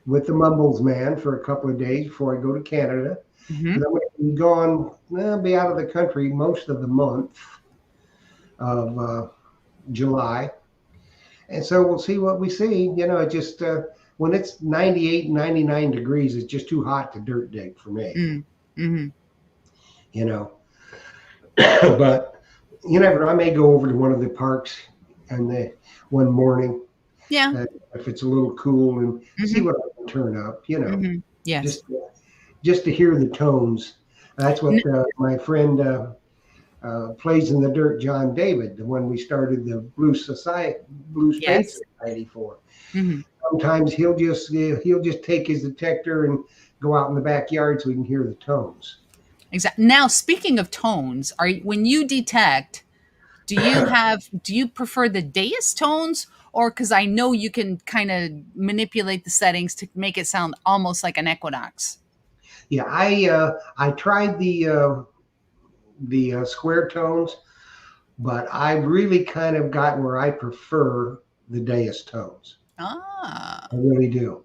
Speaker 1: with the Mumbles man for a couple of days before I go to Canada.
Speaker 2: Hmm.
Speaker 1: And I'm going to be gone, be out of the country most of the month of July. And so we'll see what we see. It just, when it's 98, 99 degrees, it's just too hot to dirt dig for me,
Speaker 2: Mm. Hmm.
Speaker 1: you know. But you never know. I may go over to one of the parks and the one morning
Speaker 2: Yeah.
Speaker 1: if it's a little cool and see
Speaker 2: Hmm.
Speaker 1: what I can turn up,
Speaker 2: Hmm. Yes.
Speaker 1: just just to hear the tones. That's what my friend plays in the dirt, John David, the one we started the Blue Space
Speaker 2: Yes.
Speaker 1: Society for.
Speaker 2: Hmm.
Speaker 1: Sometimes he'll just take his detector and go out in the backyard so he can hear the tones.
Speaker 2: Exactly. Now, speaking of tones, when you detect, do you prefer the Deus tones, or because I know you can kind of manipulate the settings to make it sound almost like an equinox?
Speaker 1: Yeah, I tried the square tones, but I've really kind of gotten where I prefer the Deus tones.
Speaker 2: Ah.
Speaker 1: I really do.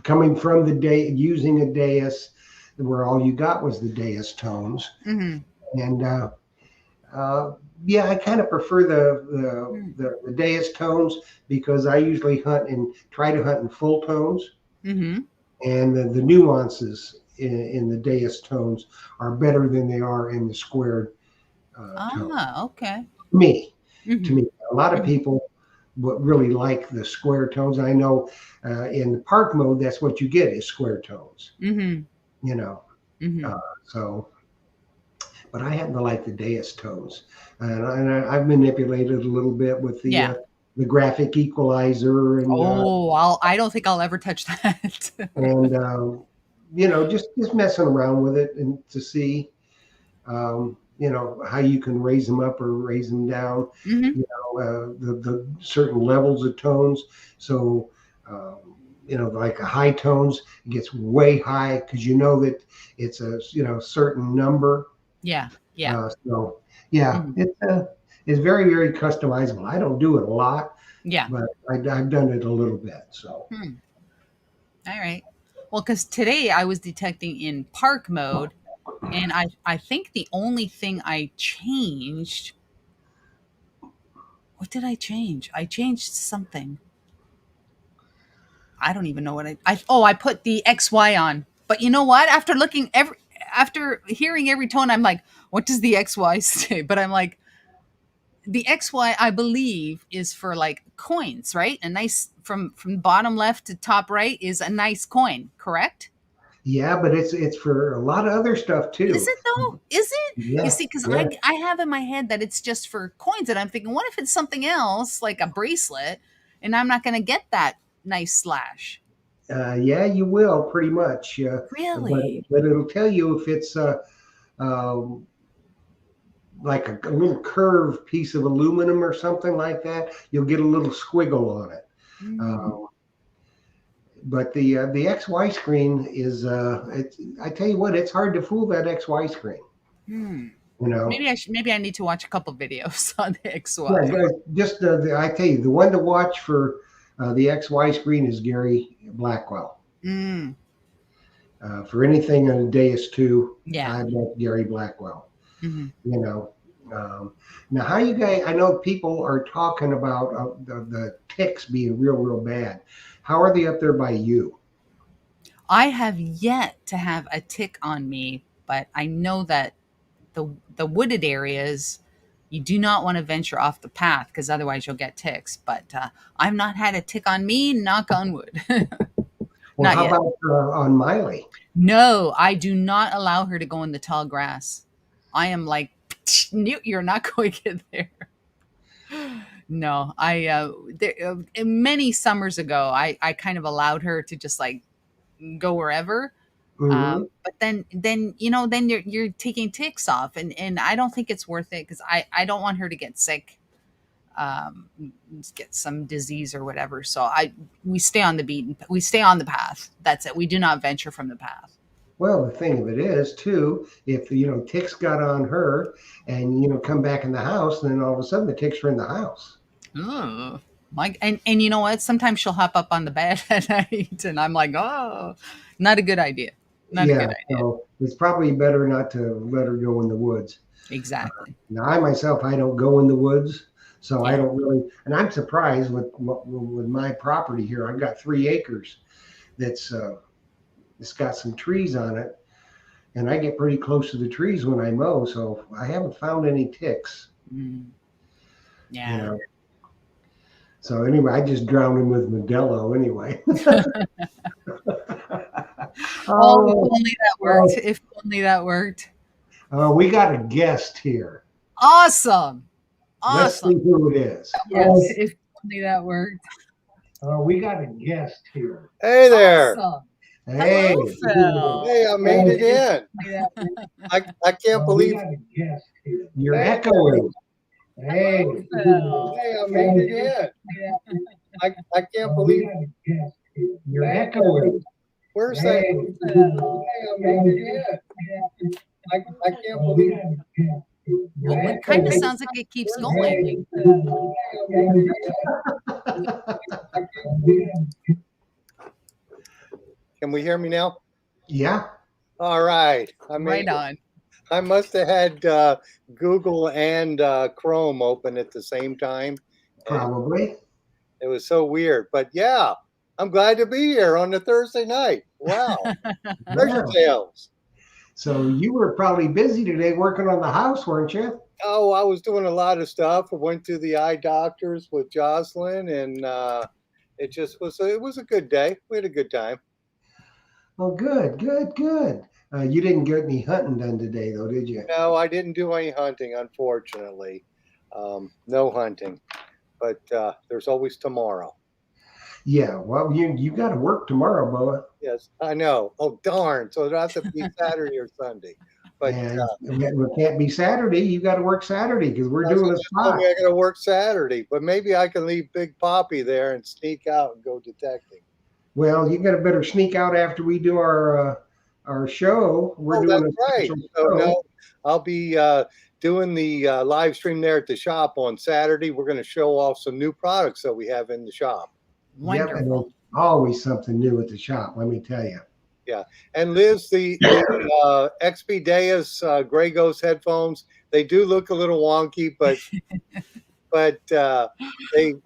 Speaker 1: Coming from the day using a dais where all you got was the dais tones,
Speaker 2: Mm-hmm.
Speaker 1: and uh, yeah, I kind of prefer
Speaker 2: Mm-hmm.
Speaker 1: the dais tones because I usually hunt and try to hunt in full tones,
Speaker 2: Mm-hmm.
Speaker 1: and the nuances in the dais tones are better than they are in the squared tone.
Speaker 2: Ah, okay.
Speaker 1: Me, to
Speaker 2: Mm-hmm.
Speaker 1: me, a lot of
Speaker 2: Mm-hmm.
Speaker 1: people would really like the square tones. I know in the park mode, that's what you get is square tones.
Speaker 2: Mm-hmm.
Speaker 1: You know,
Speaker 2: Mm-hmm.
Speaker 1: uh, so but I happen to like the dais tones, I've manipulated a little bit with
Speaker 2: Yeah.
Speaker 1: the graphic equalizer
Speaker 2: Oh, I don't think I'll ever touch that.
Speaker 1: and just messing around with it and to see how you can raise them up or raise them down,
Speaker 2: Mm-hmm.
Speaker 1: the certain levels of tones. So, like the high tones, it gets way high because you know that it's a certain number.
Speaker 2: Yeah. Yeah.
Speaker 1: So yeah,
Speaker 2: Mm-hmm.
Speaker 1: it's very very customizable. I don't do it a lot,
Speaker 2: Yeah.
Speaker 1: but I've done it a little bit. So
Speaker 2: Hmm. All right. Well, because today I was detecting in park mode, and I think the only thing I changed. What did I change? I changed something. I don't even know what I put the XY on. But you know what? After hearing every tone, I'm like, what does the XY say? But I'm like, the XY I believe is for like coins, right? A nice from bottom left to top right is a nice coin, correct?
Speaker 1: yeah, but it's for a lot of other stuff
Speaker 2: Is
Speaker 1: too.
Speaker 2: it though? Is it? You
Speaker 1: Yeah,
Speaker 2: see, because
Speaker 1: yeah.
Speaker 2: I have in my head that it's just for coins, and I'm thinking, what if it's something else like a bracelet, and I'm not going to get that nice slash?
Speaker 1: Yeah, you will pretty much. But
Speaker 2: Really?
Speaker 1: but it'll tell you if it's um, like a little curved piece of aluminum or something like that. You'll get a little squiggle on it.
Speaker 2: Mm,
Speaker 1: Uh, but the XY screen is I tell you what, it's hard to fool that XY screen.
Speaker 2: hmm.
Speaker 1: You know,
Speaker 2: Maybe I need to watch a couple videos on the
Speaker 1: yeah.
Speaker 2: XY.
Speaker 1: Just I tell you, the one to watch for the XY screen is Gary Blackwell.
Speaker 2: Mm,
Speaker 1: For anything on a Deus 2,
Speaker 2: yeah.
Speaker 1: I bet Gary Blackwell.
Speaker 2: Hmm.
Speaker 1: You know, now how you guys? I know people are talking about the ticks being real, real bad. How are they up there by you?
Speaker 2: I have yet to have a tick on me, but I know that the wooded areas you do not want to venture off the path because otherwise you'll get ticks. But I've not had a tick on me. Knock on wood.
Speaker 1: Well,
Speaker 2: Not
Speaker 1: how
Speaker 2: yet.
Speaker 1: about on Miley?
Speaker 2: No, I do not allow her to go in the tall grass. I am like, you're not going in there. No, many summers ago, I kind of allowed her to just like go wherever.
Speaker 1: Hmm.
Speaker 2: But then then you're taking ticks off, and I don't think it's worth it because I don't want her to get sick, um, get some disease or whatever. So we stay on the path. That's it. We do not venture from the path.
Speaker 1: Well, the thing of it is, too, if ticks got on her, and come back in the house, then all of a sudden the ticks are in the house.
Speaker 2: Ugh. Like and you know what? Sometimes she'll hop up on the bed at night, and I'm like, oh, not a good idea. Not a
Speaker 1: Yeah,
Speaker 2: good idea.
Speaker 1: so it's probably better not to let her go in the woods.
Speaker 2: Exactly.
Speaker 1: Now, I myself, I don't go in the woods, so I
Speaker 2: Yeah.
Speaker 1: don't really. And I'm surprised with my property here. I've got 3 acres that's it's got some trees on it, and I get pretty close to the trees when I mow, so I haven't found any ticks.
Speaker 2: Mm,
Speaker 1: You
Speaker 2: yeah.
Speaker 1: know. So anyway, I just drowned them with Modelo anyway.
Speaker 2: Oh, if
Speaker 1: Oh,
Speaker 2: only that worked.
Speaker 1: oh,
Speaker 2: If only that worked.
Speaker 1: we got a guest here.
Speaker 2: Awesome.
Speaker 1: Let's
Speaker 2: Awesome.
Speaker 1: see who it is.
Speaker 2: Yes, if only that worked.
Speaker 1: We got a guest here.
Speaker 3: Hey there.
Speaker 2: Awesome.
Speaker 1: Hey,
Speaker 2: Hello, Phil.
Speaker 3: Hey, I made it in. I can't
Speaker 1: we
Speaker 3: believe.
Speaker 1: got a guest here. You're
Speaker 3: Hey,
Speaker 1: echoing. Hey,
Speaker 2: Hello, Phil.
Speaker 3: hey, I made it in. I can't believe.
Speaker 1: you're echoing.
Speaker 3: Where's that?
Speaker 2: Hello,
Speaker 3: Hey,
Speaker 2: Phil.
Speaker 3: I made it in. I can't believe.
Speaker 2: Well, it kind of sounds like it keeps going.
Speaker 3: Hey, I made it in. we hear me now?
Speaker 1: Yeah,
Speaker 3: All right.
Speaker 2: Right on.
Speaker 3: I must have had Google and Chrome open at the same time. And
Speaker 1: probably.
Speaker 3: it was so weird. But yeah, I'm glad to be here on the Thursday night. Wow. Treasure
Speaker 1: Yeah.
Speaker 3: Tales.
Speaker 1: So you were probably busy today working on the house, weren't you?
Speaker 3: Oh, I was doing a lot of stuff. I went to the eye doctors with Jocelyn, and it was a good day. We had a good time.
Speaker 1: Oh, good, good, good. You didn't get any hunting done today, though, did you?
Speaker 3: No, I didn't do any hunting, unfortunately. No hunting, but there's always tomorrow.
Speaker 1: Yeah. Well, you got to work tomorrow, Boa,
Speaker 3: Yes, I know. Oh, darn. So it'll have to be Saturday or Sunday. But
Speaker 1: and it can't be Saturday. You got to work Saturday because we're
Speaker 3: Jocelyn
Speaker 1: doing a
Speaker 3: just told
Speaker 1: spot.
Speaker 3: me I got to work Saturday. But maybe I can leave Big Poppy there and sneak out and go detecting.
Speaker 1: Well, you got to better sneak out after we do our show. We're
Speaker 3: Oh,
Speaker 1: doing
Speaker 3: that's
Speaker 1: a
Speaker 3: right.
Speaker 1: special
Speaker 3: So
Speaker 1: show.
Speaker 3: no, I'll be doing the live stream there at the shop on Saturday. We're going to show off some new products that we have in the shop.
Speaker 1: Yep, and
Speaker 2: Wonderful.
Speaker 1: there's always something new at the shop. Let me tell you.
Speaker 3: Yeah, and Liz, the Expedeus Grey Ghost headphones, they do look a little wonky, but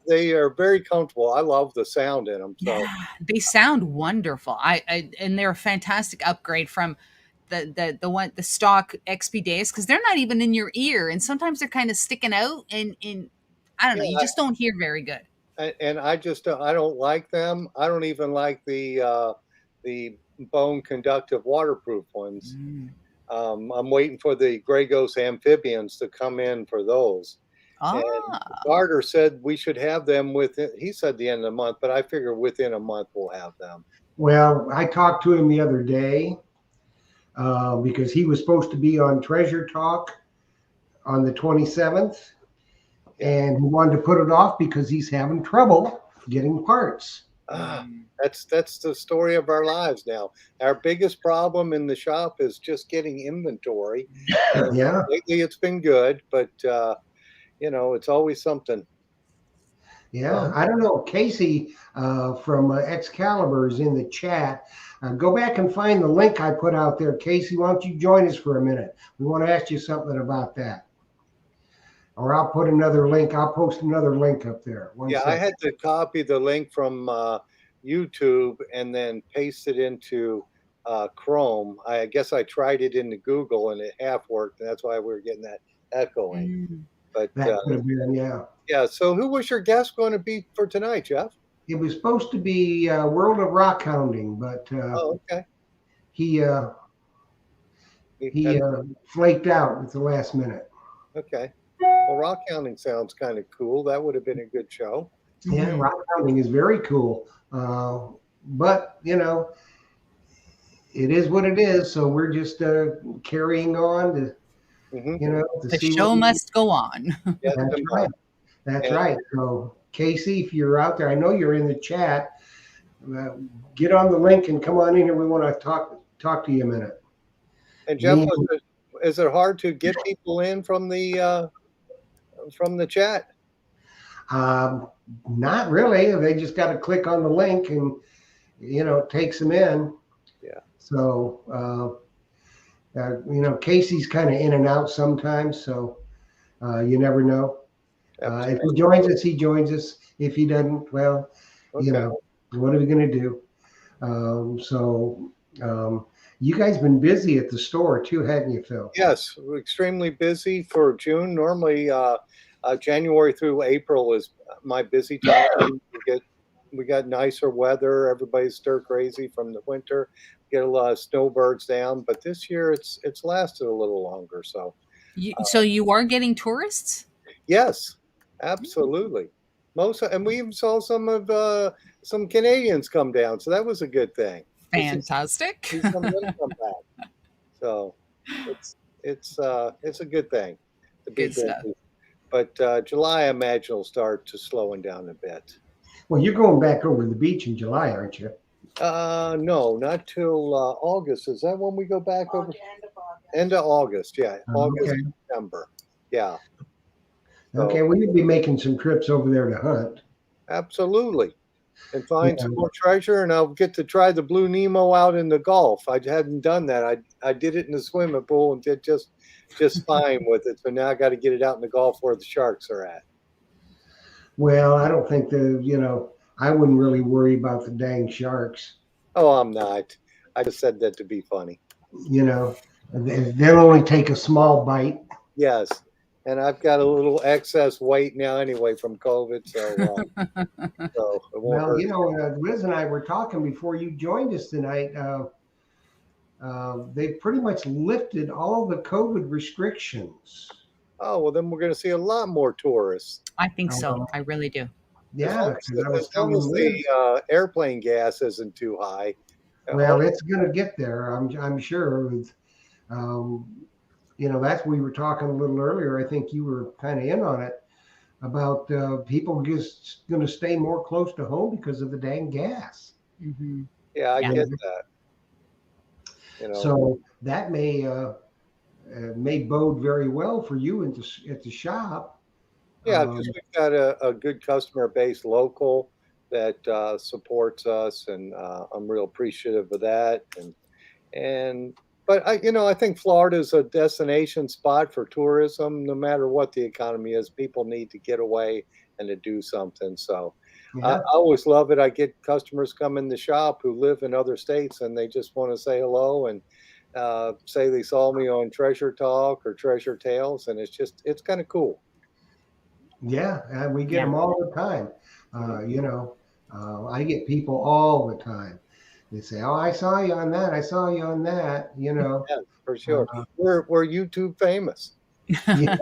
Speaker 3: they are very comfortable. I love the sound in them. So
Speaker 2: Yeah, they sound wonderful. And they're a fantastic upgrade from the stock XP days because they're not even in your ear, and sometimes they're kind of sticking out, and I don't know, you
Speaker 3: yeah,
Speaker 2: just don't hear very good.
Speaker 3: and I just I don't like them. I don't even like the bone conductive waterproof ones.
Speaker 2: Mm.
Speaker 3: I'm waiting for the Grey Ghost amphibians to come in for those. And
Speaker 2: Ah,
Speaker 3: Carter said we should have them within. He said the end of the month, but I figure within a month we'll have them.
Speaker 1: Well, I talked to him the other day because he was supposed to be on Treasure Talk on the 27th,
Speaker 3: Yeah.
Speaker 1: and he wanted to put it off because he's having trouble getting parts.
Speaker 2: mm.
Speaker 3: That's the story of our lives now. Our biggest problem in the shop is just getting inventory.
Speaker 1: Yeah.
Speaker 3: Lately, it's been good, but it's always something.
Speaker 1: Yeah, I don't know. Casey from Excalibur is in the chat. Go back and find the link I put out there. Casey, why don't you join us for a minute? We want to ask you something about that. Or I'll put another link. I'll post another link up there. One
Speaker 3: Yeah, I
Speaker 1: second.
Speaker 3: had to copy the link from YouTube and then paste it into Chrome. I guess I tried it into Google and it half worked, and that's why we were getting that echoing.
Speaker 2: Mm.
Speaker 3: But
Speaker 1: That could have been, yeah.
Speaker 3: yeah, so who was your guest going to be for tonight, Jeff?
Speaker 1: It was supposed to be World of Rock Hounding, but
Speaker 3: Oh, okay.
Speaker 1: he flaked out at the last minute.
Speaker 3: Okay. Well, rock hounding sounds kind of cool. That would have been a good show.
Speaker 1: Yeah,
Speaker 2: Mhm.
Speaker 1: rock hounding is very cool. But, it is what it is. So we're just carrying on to,
Speaker 3: Mm-hmm.
Speaker 1: to
Speaker 2: The
Speaker 1: see
Speaker 2: show
Speaker 1: what
Speaker 2: must go on.
Speaker 3: Yes,
Speaker 1: That's
Speaker 3: and
Speaker 1: right. That's
Speaker 3: And-
Speaker 1: right. So, Casey, if you're out there, I know you're in the chat. Get on the link and come on in here. We want to talk to you a minute.
Speaker 3: And Jeff,
Speaker 1: Me-
Speaker 3: is it hard to get people in from the chat?
Speaker 1: Not really. They just got to click on the link and, it takes them in.
Speaker 3: Yeah.
Speaker 1: So, Casey's kind of in and out sometimes. So you never know. If he joins us, he joins us. If he doesn't, well,
Speaker 3: Okay.
Speaker 1: what are we going to do? You guys been busy at the store too, hadn't you, Phil?
Speaker 3: Yes, we're extremely busy for June. Normally, January through April is my busy time. We got nicer weather. Everybody's stir crazy from the winter. Get a lot of snowbirds down, but this year it's lasted a little longer. So
Speaker 2: So you are getting tourists?
Speaker 3: yes, absolutely. And we even saw some Canadians come down, so that was a good thing.
Speaker 2: Fantastic.
Speaker 3: See some of them come back. So it's a good thing to be
Speaker 2: Good stuff.
Speaker 3: busy. But July, I imagine, will start to slowing down a bit.
Speaker 1: Well, you're going back over the beach in July, aren't you?
Speaker 3: No, not till August. Is that when we go back over? End of August, yeah. August,
Speaker 1: Okay.
Speaker 3: September. Yeah.
Speaker 1: Okay, well, you'll be making some trips over there to hunt.
Speaker 3: Absolutely. and
Speaker 1: You
Speaker 3: find some
Speaker 1: know,
Speaker 3: more treasure, and I'll get to try the Blue Nemo out in the Gulf. I hadn't done that. I did it in the swimming pool and did just fine with it. So now I got to get it out in the Gulf where the sharks are at.
Speaker 1: well, I don't think I wouldn't really worry about the dang sharks.
Speaker 3: Oh, I'm not. I just said that to be funny.
Speaker 1: You know, they'll only take a small bite.
Speaker 3: Yes, and I've got a little excess weight now anyway from COVID, so it won't
Speaker 1: Well,
Speaker 3: hurt.
Speaker 1: Liz and I were talking before you joined us tonight. They pretty much lifted all the COVID restrictions.
Speaker 3: Oh well, then we're going to see a lot more tourists.
Speaker 2: I think so.
Speaker 1: Um,
Speaker 2: I really do.
Speaker 1: yeah, because I
Speaker 3: As
Speaker 1: was
Speaker 3: long
Speaker 1: telling
Speaker 3: as
Speaker 1: Liz,
Speaker 3: the airplane gas isn't too high.
Speaker 1: well, it's going to get there. I'm sure. Um, that's we were talking a little earlier. I think you were kind of in on it about people just going to stay more close to home because of the dang gas.
Speaker 2: Hmm.
Speaker 3: Yeah, I
Speaker 2: Yeah.
Speaker 3: get that.
Speaker 1: So that may bode very well for you at the shop.
Speaker 3: Yeah, because we've got a good customer base local that supports us, and I'm real appreciative of that. And but I think Florida is a destination spot for tourism. No matter what the economy is, people need to get away and to do something. So I
Speaker 1: Yeah,
Speaker 3: always love it. I get customers come in the shop who live in other states, and they just want to say hello and say they saw me on Treasure Talk or Treasure Tales, and it's kind of cool.
Speaker 1: yeah, and we get
Speaker 2: Yeah.
Speaker 1: them all the time. I get people all the time. They say, "Oh, I saw you on that. I saw you on that."
Speaker 3: Yeah, for sure.
Speaker 1: Uh,
Speaker 3: We're YouTube famous.
Speaker 1: yeah.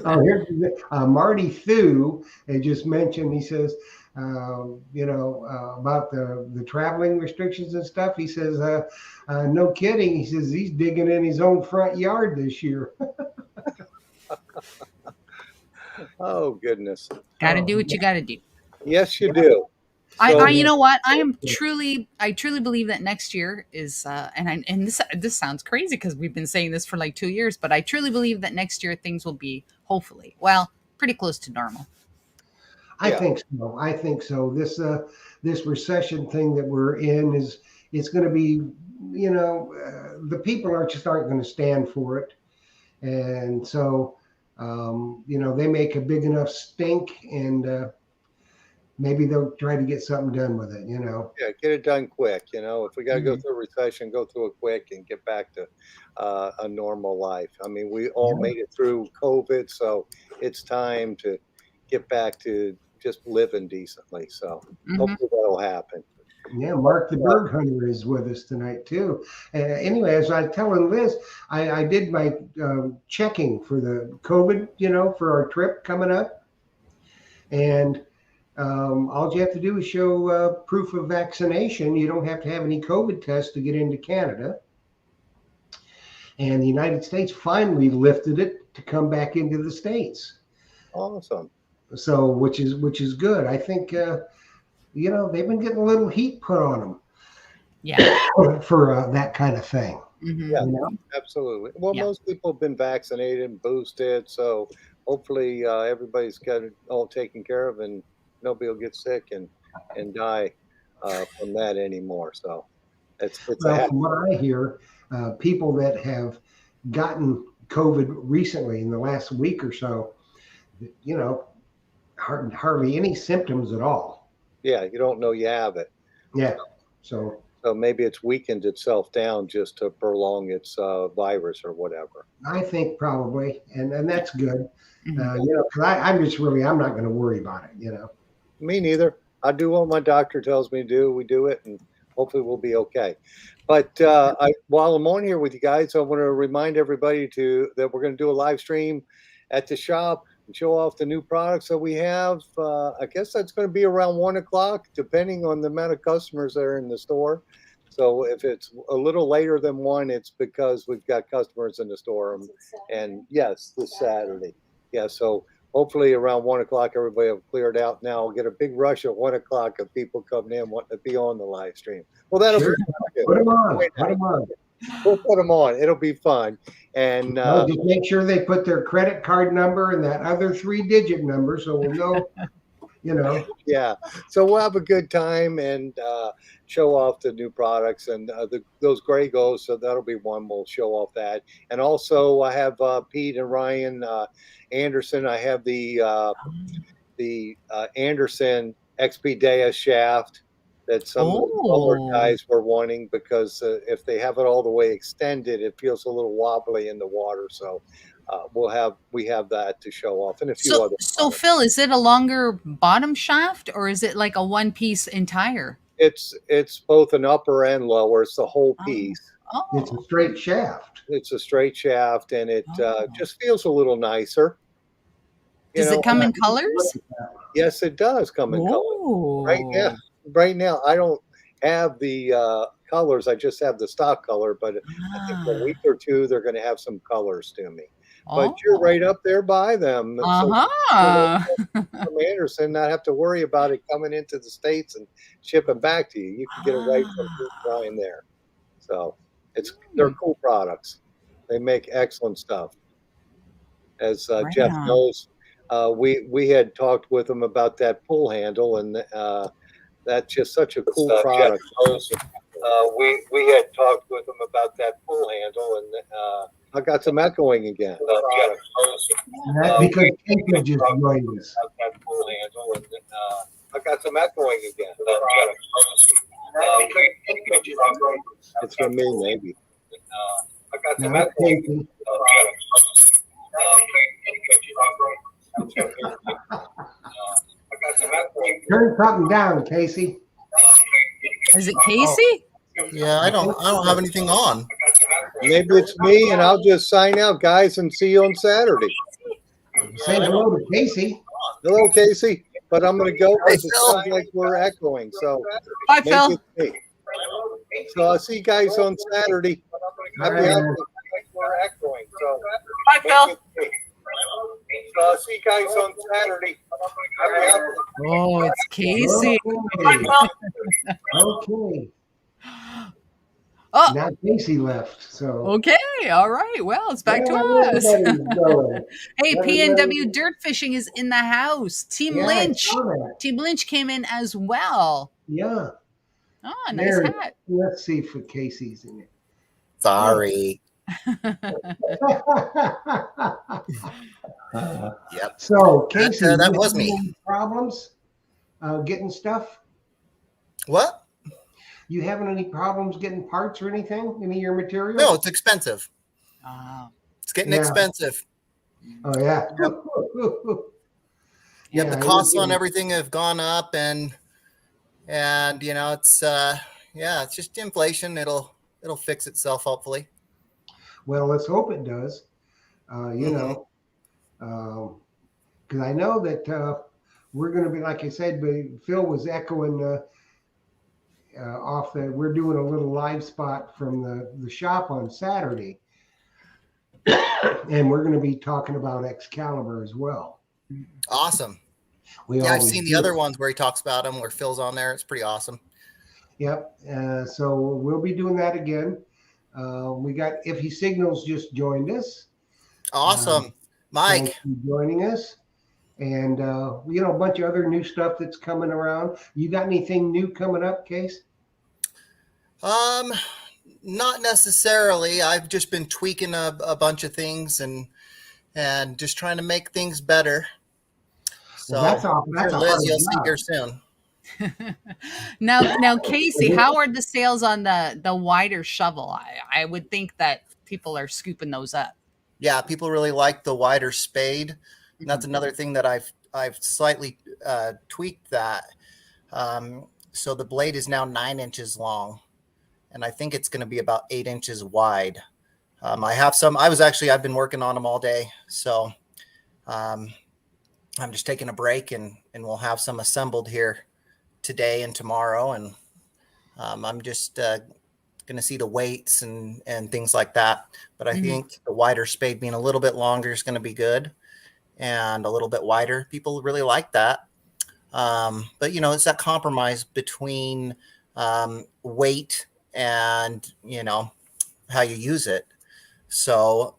Speaker 1: Oh, here's Marty Thu had just mentioned. He says, about the traveling restrictions and stuff. He says, no kidding. He says he's digging in his own front yard this year.
Speaker 3: Oh goodness.
Speaker 2: Got to do what you got to do.
Speaker 3: Yes, you do.
Speaker 2: You know what? I truly believe that next year is, and this sounds crazy because we've been saying this for like 2 years, but I truly believe that next year things will be hopefully, well, pretty close to normal.
Speaker 1: I think so. I think so. This recession thing that we're in it's going to be, the people aren't going to stand for it, and so they make a big enough stink, and maybe they'll try to get something done with it.
Speaker 3: Yeah, get it done quick. If we got to go through a recession, go through it quick and get back to a normal life. I mean, we all made it through COVID, so it's time to get back to just living decently. So hopefully that'll happen.
Speaker 1: Yeah, Mark the Bird Hunter is with us tonight too. Anyway, as I was telling Liz, I did my checking for the COVID, for our trip coming up, and all you have to do is show proof of vaccination. You don't have to have any COVID tests to get into Canada. And the United States finally lifted it to come back into the States.
Speaker 3: Awesome.
Speaker 1: So, which is good. I think they've been getting a little heat put on them.
Speaker 2: Yeah.
Speaker 1: For that kind of thing.
Speaker 2: Mm-hmm.
Speaker 3: Yeah, absolutely. Well, most people have been vaccinated and boosted, so hopefully everybody's got it all taken care of, and nobody will get sick and die from that anymore. So it's
Speaker 1: from what I hear, people that have gotten COVID recently in the last week or so, hardly any symptoms at all.
Speaker 3: Yeah, you don't know you have it.
Speaker 1: Yeah. So
Speaker 3: maybe it's weakened itself down just to prolong its virus or whatever.
Speaker 1: I think probably, and that's good. Because I'm not going to worry about it.
Speaker 3: Me neither. I do what my doctor tells me to do. We do it, and hopefully we'll be okay. But while I'm on here with you guys, I want to remind everybody that we're going to do a live stream at the shop and show off the new products that we have. I guess that's going to be around 1:00, depending on the amount of customers that are in the store. So if it's a little later than 1, it's because we've got customers in the store. And yes, this Saturday. Yeah, so hopefully around 1:00, everybody will clear it out. Now I'll get a big rush at 1:00 of people coming in wanting to be on the live stream. Well, that'll be fun.
Speaker 1: Put them on.
Speaker 3: We'll put them on. It'll be fun. And
Speaker 1: just make sure they put their credit card number and that other 3-digit number, so we'll know you know.
Speaker 3: Yeah. So we'll have a good time and show off the new products and those Grey Ghosts. So that'll be one. We'll show off that. And also, I have Pete and Ryan Anderson. I have the Anderson XP Dea shaft that some of the smaller
Speaker 2: Oh,
Speaker 3: guys were wanting because if they have it all the way extended, it feels a little wobbly in the water. So we have that to show off and a few other
Speaker 2: so
Speaker 3: products.
Speaker 2: Phil, is it a longer bottom shaft or is it like a one piece entire?
Speaker 3: It's both an upper and lower. It's the whole
Speaker 2: Oh,
Speaker 3: piece.
Speaker 1: It's a
Speaker 2: oh,
Speaker 1: straight shaft.
Speaker 3: It's a straight shaft, and it
Speaker 2: oh.
Speaker 3: just feels a little nicer. You
Speaker 2: Does it
Speaker 3: know,
Speaker 2: come in colors?
Speaker 3: yes, it does come in color. Right now,
Speaker 2: Oh,
Speaker 3: right now, I don't have the colors. I just have the stock color. But I think in a
Speaker 2: ah,
Speaker 3: week or two, they're going to have some colors to me. But you're
Speaker 2: oh,
Speaker 3: right up there by them, so
Speaker 2: uh-huh.
Speaker 3: from Anderson, not have to worry about it coming into the States and shipping back to you. You can get it right from Brian there. So they're cool products. They make excellent stuff. As
Speaker 2: Right
Speaker 3: Jeff
Speaker 2: on.
Speaker 3: knows, we had talked with him about that pull handle, and that's just such a cool product. We had talked with him about that pull handle, and I got some echoing again.
Speaker 1: And that's because Casey just joined us.
Speaker 3: That pull handle, and I got some echoing again. It's from me, maybe. I got
Speaker 1: Now
Speaker 3: some
Speaker 1: that's
Speaker 3: echoing.
Speaker 1: Casey. Turn something down, Casey.
Speaker 2: Is it Casey?
Speaker 4: Yeah, I don't have anything on.
Speaker 3: Maybe it's me, and I'll just sign out, guys, and see you on Saturday.
Speaker 1: Say hello to Casey.
Speaker 3: Hello, Casey. But I'm going to go because
Speaker 4: Hey,
Speaker 3: it
Speaker 4: Phil.
Speaker 3: sounds like we're echoing. So
Speaker 2: Bye,
Speaker 3: maybe
Speaker 2: Phil.
Speaker 3: it's me. So I'll see you guys on Saturday. Happy
Speaker 1: All right.
Speaker 3: holidays. We're echoing. So
Speaker 2: Bye, Phil.
Speaker 3: So I'll see you guys on Saturday. Happy holidays.
Speaker 2: Oh, it's Casey.
Speaker 1: Okay. Okay.
Speaker 2: Oh,
Speaker 1: Now Casey left. So
Speaker 2: okay. All right. Well, it's back to us.
Speaker 1: everybody's going.
Speaker 2: Hey,
Speaker 1: Everybody-
Speaker 2: PNW Dirt Fishing is in the house. Team
Speaker 1: Yeah, I
Speaker 2: Lynch.
Speaker 1: saw that.
Speaker 2: Team Lynch came in as well.
Speaker 1: Yeah.
Speaker 2: Oh, nice
Speaker 1: There.
Speaker 2: hat.
Speaker 1: Let's see if Casey's in it.
Speaker 4: Sorry. Yep.
Speaker 1: So Casey,
Speaker 4: that
Speaker 1: you
Speaker 4: was
Speaker 1: having
Speaker 4: me.
Speaker 1: any problems getting stuff?
Speaker 4: What?
Speaker 1: You having any problems getting parts or anything? Any of your material?
Speaker 4: No, it's expensive.
Speaker 2: Oh,
Speaker 4: It's getting
Speaker 1: Yeah.
Speaker 4: expensive.
Speaker 1: Oh yeah.
Speaker 4: Yep, the
Speaker 1: I
Speaker 4: costs
Speaker 1: was
Speaker 4: on
Speaker 1: getting-
Speaker 4: everything have gone up, and you know it's it's just inflation. It'll fix itself hopefully.
Speaker 1: Well, let's hope it does. You
Speaker 4: Mhm.
Speaker 1: know, because I know that we're going to be, like I said, but Phil was echoing off that we're doing a little live spot from the shop on Saturday, and we're going to be talking about Excalibur as well.
Speaker 4: Awesome.
Speaker 1: We
Speaker 4: Yeah, I've
Speaker 1: always
Speaker 4: seen the
Speaker 1: do.
Speaker 4: other ones where he talks about them, where Phil's on there. It's pretty awesome.
Speaker 1: Yep. So we'll be doing that again. We got If He Signals just joined us.
Speaker 4: Awesome, Mike.
Speaker 1: Thanks for joining us. And you know, a bunch of other new stuff that's coming around. You got anything new coming up, Case?
Speaker 4: Not necessarily. I've just been tweaking a bunch of things and just trying to make things better. So
Speaker 1: Well, that's all. That's
Speaker 4: sure,
Speaker 1: a
Speaker 4: Liz,
Speaker 1: hard
Speaker 4: you'll see
Speaker 1: job.
Speaker 4: here soon.
Speaker 2: now, Casey, how are the sales on the wider shovel? I would think that people are scooping those up.
Speaker 4: Yeah, people really like the wider spade. And that's another thing that I've slightly tweaked that. So the blade is now 9 inches long, and I think it's going to be about 8 inches wide. I've been working on them all day, so I'm just taking a break, and we'll have some assembled here today and tomorrow, and I'm just going to see the weights and things like that. But I think the wider spade being a little bit longer is going to be good, and a little bit wider. People really like that. But you know, it's that compromise between weight and, you know, how you use it. So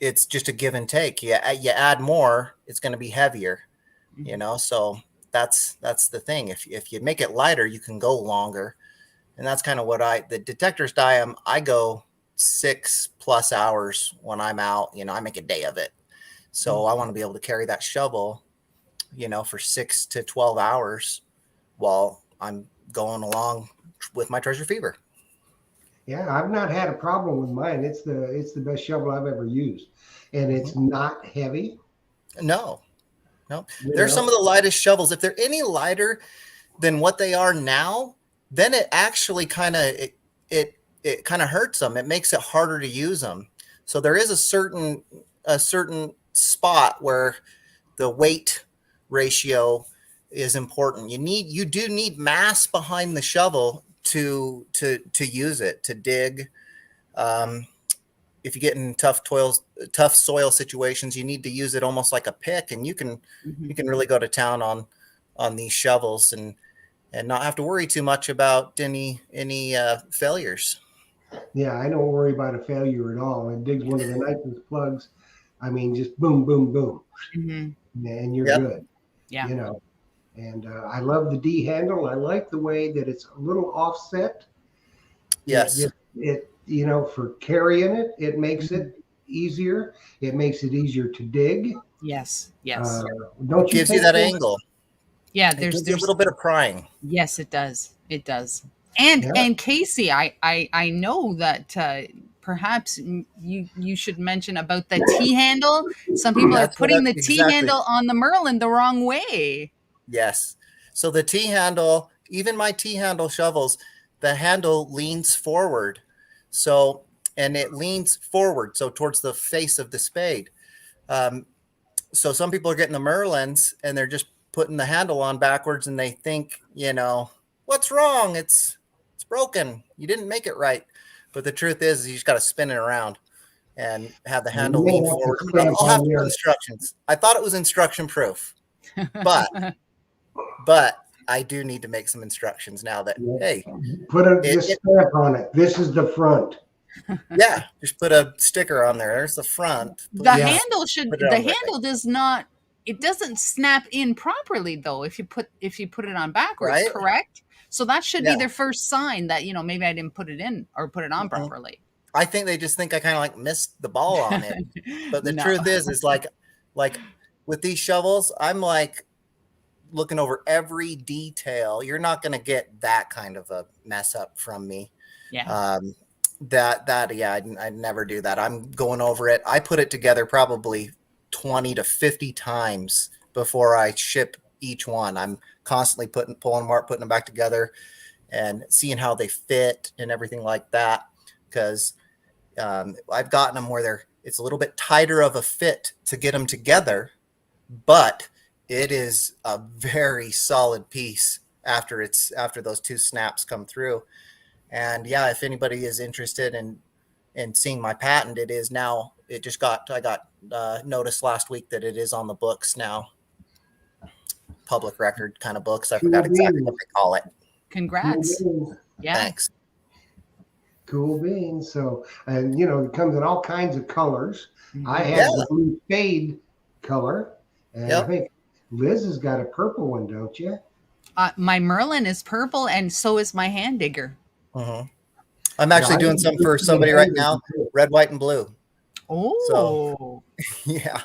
Speaker 4: it's just a give and take. You add more, it's going to be heavier, you know, so that's the thing. If you make it lighter, you can go longer. And that's kind of what the Detectors die, I go 6+ hours when I'm out, I make a day of it. So I want to be able to carry that shovel, for 6 to 12 hours while I'm going along with my Treasure Fever.
Speaker 1: Yeah, I've not had a problem with mine. It's the best shovel I've ever used, and it's not heavy.
Speaker 4: No, they're some of the lightest shovels. If they're any lighter than what they are now, then it actually kind of it kind of hurts them. It makes it harder to use them. So there is a certain spot where the weight ratio is important. You do need mass behind the shovel to use it, to dig. If you get in tough soil situations, you need to use it almost like a pick, and you can really go to town on these shovels and not have to worry too much about any failures.
Speaker 1: Yeah, I don't worry about a failure at all. It digs one of the nicest plugs. I mean, just boom, boom, boom, and you're good.
Speaker 2: Yeah.
Speaker 1: And I love the D handle. I like the way that it's a little offset.
Speaker 4: Yes.
Speaker 1: It for carrying it, it makes it easier. It makes it easier to dig.
Speaker 2: Yes.
Speaker 1: Don't you
Speaker 4: gives
Speaker 1: think
Speaker 4: you that
Speaker 1: so?
Speaker 4: angle?
Speaker 2: Yeah,
Speaker 4: there's a little bit of prying.
Speaker 2: Yes, it does. It does. And Casey, I know that perhaps you should mention about the T handle. Some people are putting the T handle on the Merlin the wrong way.
Speaker 4: Yes. So the T handle, even my T handle shovels, the handle leans forward. And it leans forward, so towards the face of the spade. So some people are getting the Merlins and they're just putting the handle on backwards, and they think, what's wrong? It's broken. You didn't make it right. But the truth is you just got to spin it around and have the handle lean forward. I'll have to put instructions. I thought it was instruction proof, but I do need to make some instructions now that, hey,
Speaker 1: put a stamp on it. This is the front.
Speaker 4: Yeah, just put a sticker on there. There's the front.
Speaker 2: The handle does not, it doesn't snap in properly though if you put it on backwards, right? Correct? So that should be their first sign that, maybe I didn't put it in or put it on properly.
Speaker 4: I think they just think I kind of like missed the ball on it. But the truth is like with these shovels, I'm like looking over every detail. You're not going to get that kind of a mess up from me.
Speaker 2: Yeah.
Speaker 4: I'd never do that. I'm going over it. I put it together probably 20 to 50 times before I ship each one. I'm constantly pulling them apart, putting them back together and seeing how they fit and everything like that. Because I've gotten them where it's a little bit tighter of a fit to get them together, but it is a very solid piece after those two snaps come through. And yeah, if anybody is interested in seeing my patent, it is now. I got notice last week that it is on the books now. Public record kind of books. I forgot exactly what they call it.
Speaker 2: Congrats.
Speaker 1: Yeah.
Speaker 4: Thanks.
Speaker 1: Cool beans. So, and it comes in all kinds of colors. I have the blue fade color, and I think Liz has got a purple one, don't you?
Speaker 2: My Merlin is purple, and so is my hand digger.
Speaker 4: I'm actually doing some for somebody right now. Red, white, and blue.
Speaker 2: Oh,
Speaker 4: so, yeah.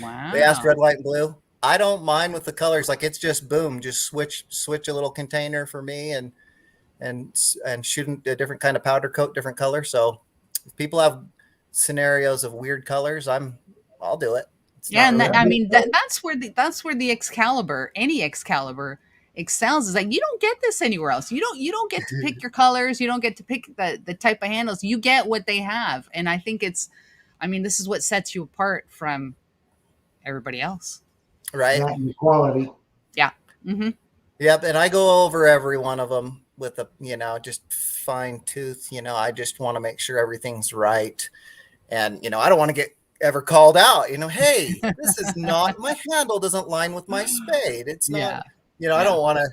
Speaker 2: Wow.
Speaker 4: They asked red, white, and blue. I don't mind with the colors. Like it's just boom, just switch a little container for me and shooting a different kind of powder coat, different color. So if people have scenarios of weird colors, I'll do it.
Speaker 2: That's where the Excalibur, any Excalibur, excels. Is like you don't get this anywhere else. You don't get to pick your colors. You don't get to pick the type of handles. You get what they have, and I think this is what sets you apart from everybody else.
Speaker 4: Right.
Speaker 1: Quality.
Speaker 2: Yeah. Mm-hmm.
Speaker 4: Yep. And I go over every one of them with just fine tooth. I just want to make sure everything's right, and I don't want to get ever called out. Hey, this is not my handle doesn't line with my spade. It's not. I don't want to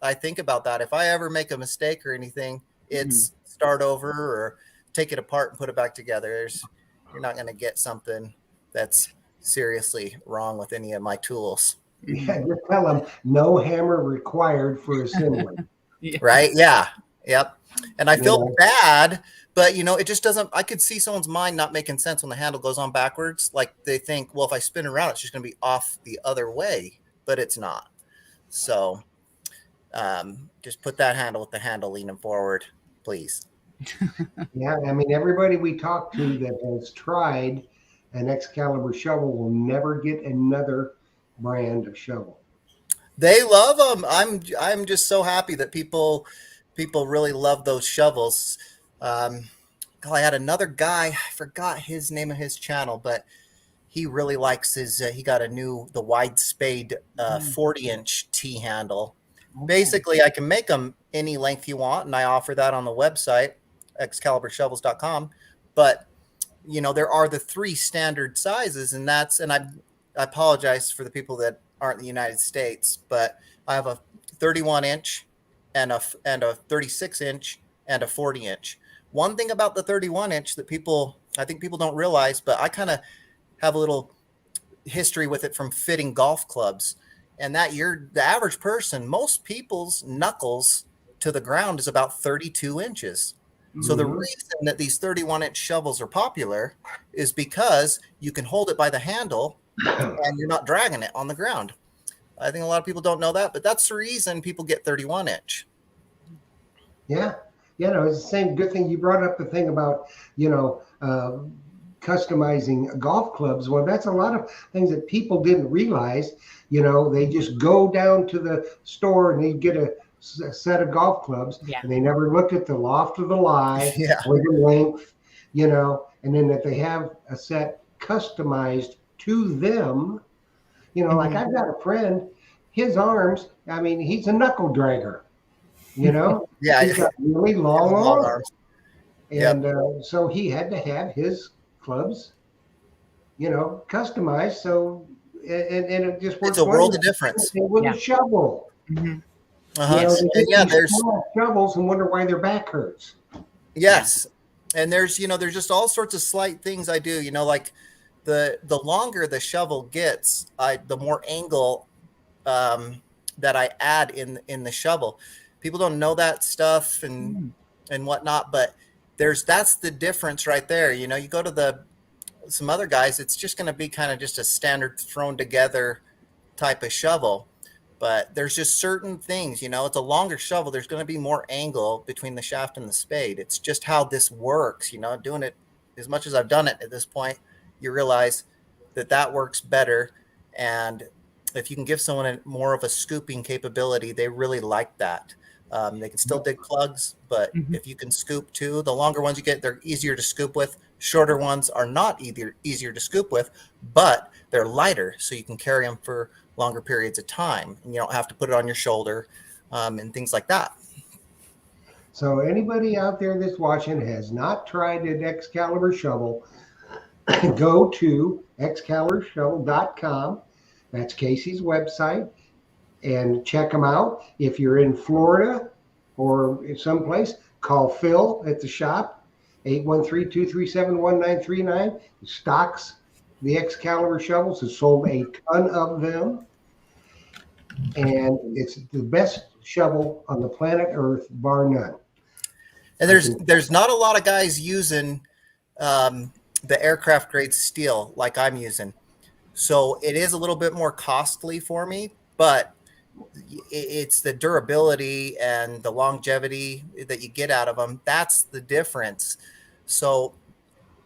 Speaker 4: I think about that. If I ever make a mistake or anything, it's start over or take it apart and put it back together. You're not going to get something that's seriously wrong with any of my tools.
Speaker 1: Yeah, just tell them no hammer required for assembly.
Speaker 2: Yeah.
Speaker 4: Right? Yeah. Yep. And I
Speaker 1: You
Speaker 4: feel
Speaker 1: know?
Speaker 4: bad, but it just doesn't. I could see someone's mind not making sense when the handle goes on backwards. Like they think, well, if I spin around, it's just going to be off the other way, but it's not. So just put that handle with the handle leaning forward, please.
Speaker 1: Yeah, I mean, everybody we talk to that has tried an Excalibur shovel will never get another brand of shovel.
Speaker 4: They love them. I'm just so happy that people really love those shovels. Um, I had another guy. I forgot his name of his channel, but he really likes his. He got the wide spade 40-inch T handle. Basically, I can make them any length you want, and I offer that on the website excaliburshovels.com. But there are the 3 standard sizes, and I apologize for the people that aren't in the United States, but I have a 31-inch and a 36-inch and a 40-inch. One thing about the 31-inch that I think people don't realize, but I kind of have a little history with it from fitting golf clubs, and the average person, most people's knuckles to the ground is about 32 inches. So the
Speaker 1: Mhm.
Speaker 4: reason that these 31-inch shovels are popular is because you can hold it by the handle and you're not dragging it on the ground. I think a lot of people don't know that, but that's the reason people get 31-inch.
Speaker 1: Yeah, it's the same good thing. You brought up the thing about, customizing golf clubs. Well, that's a lot of things that people didn't realize. They just go down to the store and they get a set of golf clubs,
Speaker 2: Yeah.
Speaker 1: and they never look at the loft of the lie
Speaker 4: Yeah.
Speaker 1: or the length, and then if they have a set customized to them, like I've got a friend, his arms, I mean, he's a knuckle dragger,
Speaker 4: Yeah.
Speaker 1: he's got really long
Speaker 4: Long
Speaker 1: arms.
Speaker 4: arms.
Speaker 1: And so he had to have his clubs, customized. So, and it just works
Speaker 4: It's a world
Speaker 1: wonderful
Speaker 4: of difference.
Speaker 1: with
Speaker 2: Yeah.
Speaker 1: a shovel.
Speaker 2: Mhm.
Speaker 4: Uh-huh.
Speaker 1: They
Speaker 4: And
Speaker 1: get
Speaker 4: yeah,
Speaker 1: these small shovels and wonder why their back hurts.
Speaker 4: yes. And there's just all sorts of slight things I do, like the longer the shovel gets, the more angle that I add in the shovel. People don't know that stuff and whatnot, but that's the difference right there. You go to some other guys, it's just going to be kind of just a standard thrown together type of shovel. But there's just certain things, it's a longer shovel. There's going to be more angle between the shaft and the spade. It's just how this works, doing it as much as I've done it at this point, you realize that works better. And if you can give someone more of a scooping capability, they really like that. They can still dig plugs, but if you can scoop too, the longer ones you get, they're easier to scoop with. Shorter ones are not easier to scoop with, but they're lighter, so you can carry them for longer periods of time, and you don't have to put it on your shoulder and things like that.
Speaker 1: So anybody out there that's watching has not tried an Excalibur shovel, go to excaliburshovel.com. That's Casey's website, and check them out. If you're in Florida or someplace, call Phil at the shop, 813-237-1939. He stocks the Excalibur shovels, has sold a ton of them, and it's the best shovel on the planet Earth, bar none.
Speaker 4: And there's not a lot of guys using the aircraft grade steel like I'm using, so it is a little bit more costly for me, but it's the durability and the longevity that you get out of them. That's the difference. So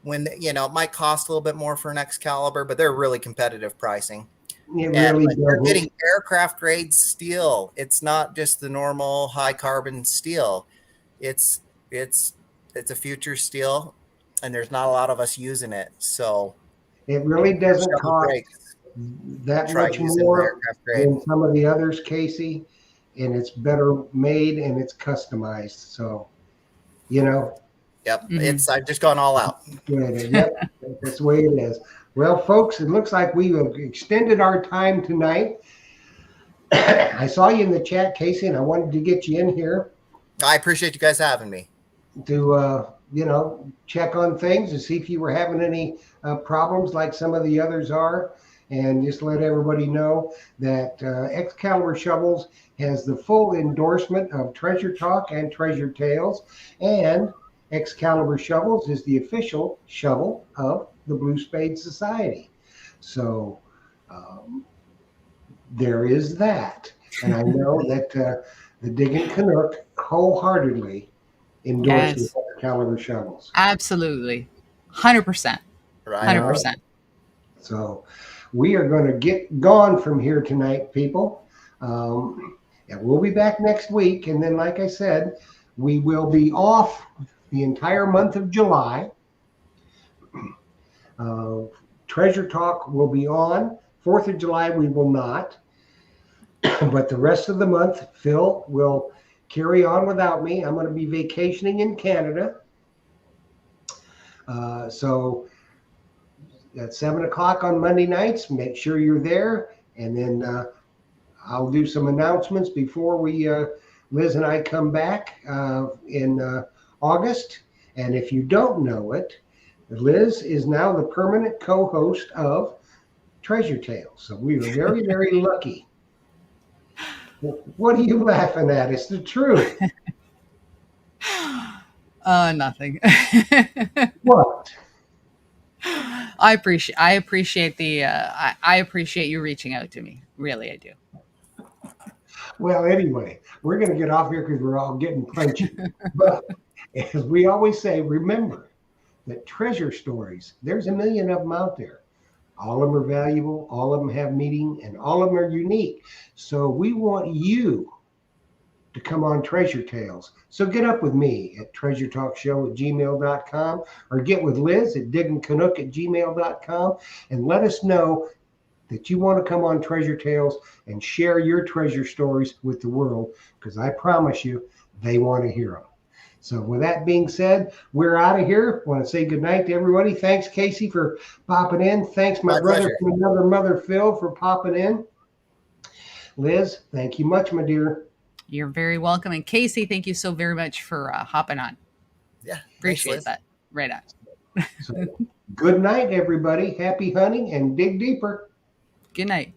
Speaker 4: when it might cost a little bit more for an Excalibur, but they're really competitive pricing.
Speaker 1: It really
Speaker 4: You're
Speaker 1: doesn't.
Speaker 4: getting aircraft grade steel. It's not just the normal high carbon steel. It's a future steel, and there's not a lot of us using it. So
Speaker 1: It really doesn't
Speaker 4: shovel
Speaker 1: cost
Speaker 4: breaks,
Speaker 1: that
Speaker 4: try
Speaker 1: much
Speaker 4: using the
Speaker 1: more
Speaker 4: aircraft grade.
Speaker 1: than some of the others, Casey, and it's better made and it's customized. So,
Speaker 4: Yep. I've just gone all out.
Speaker 1: Yep, that's the way it is. Well, folks, it looks like we have extended our time tonight. I saw you in the chat, Casey, and I wanted to get you in here
Speaker 4: I appreciate you guys having me.
Speaker 1: to check on things and see if you were having any problems like some of the others are. and just let everybody know that Excalibur Shovels has the full endorsement of Treasure Talk and Treasure Tales, and Excalibur Shovels is the official shovel of the Blue Spade Society. So there is that. And I know that the Diggin' Canuck wholeheartedly endorses
Speaker 2: Yes,
Speaker 1: Excalibur Shovels.
Speaker 2: absolutely. 100%.
Speaker 4: Right on.
Speaker 2: 100%.
Speaker 1: So we are going to get gone from here tonight, people. And we'll be back next week. And then, like I said, we will be off the entire month of July. Uh, Treasure Talk will be on. 4th of July, we will not. But the rest of the month, Phil will carry on without me. I'm going to be vacationing in Canada. So at 7 o'clock on Monday nights, make sure you're there. And then I'll do some announcements before Liz and I come back in August. And if you don't know it, Liz is now the permanent co-host of Treasure Tales. So we are very, very lucky. What are you laughing at? It's the truth.
Speaker 2: Nothing.
Speaker 1: What?
Speaker 2: I appreciate the I appreciate you reaching out to me. Really, I do.
Speaker 1: Well, anyway, we're going to get off here because we're all getting punchy. But as we always say, remember that treasure stories, there's a million of them out there. All of them are valuable, all of them have meaning, and all of them are unique. So we want you to come on Treasure Tales. So get up with me at treasuretalkshow@gmail.com or get with Liz at diggingcanuck@gmail.com and let us know that you want to come on Treasure Tales and share your treasure stories with the world, because I promise you, they want to hear them. So with that being said, we're out of here. I want to say good night to everybody. Thanks, Casey, for popping in. Thanks, my brother
Speaker 4: pleasure.
Speaker 1: from another mother, Phil, for popping in. Liz, thank you much, my dear.
Speaker 2: You're very welcome. And Casey, thank you so very much for hopping on.
Speaker 4: Yeah. Thanks,
Speaker 2: Appreciate
Speaker 4: Liz.
Speaker 2: that. Right on.
Speaker 1: So, good night, everybody. Happy hunting and dig deeper.
Speaker 2: Good night.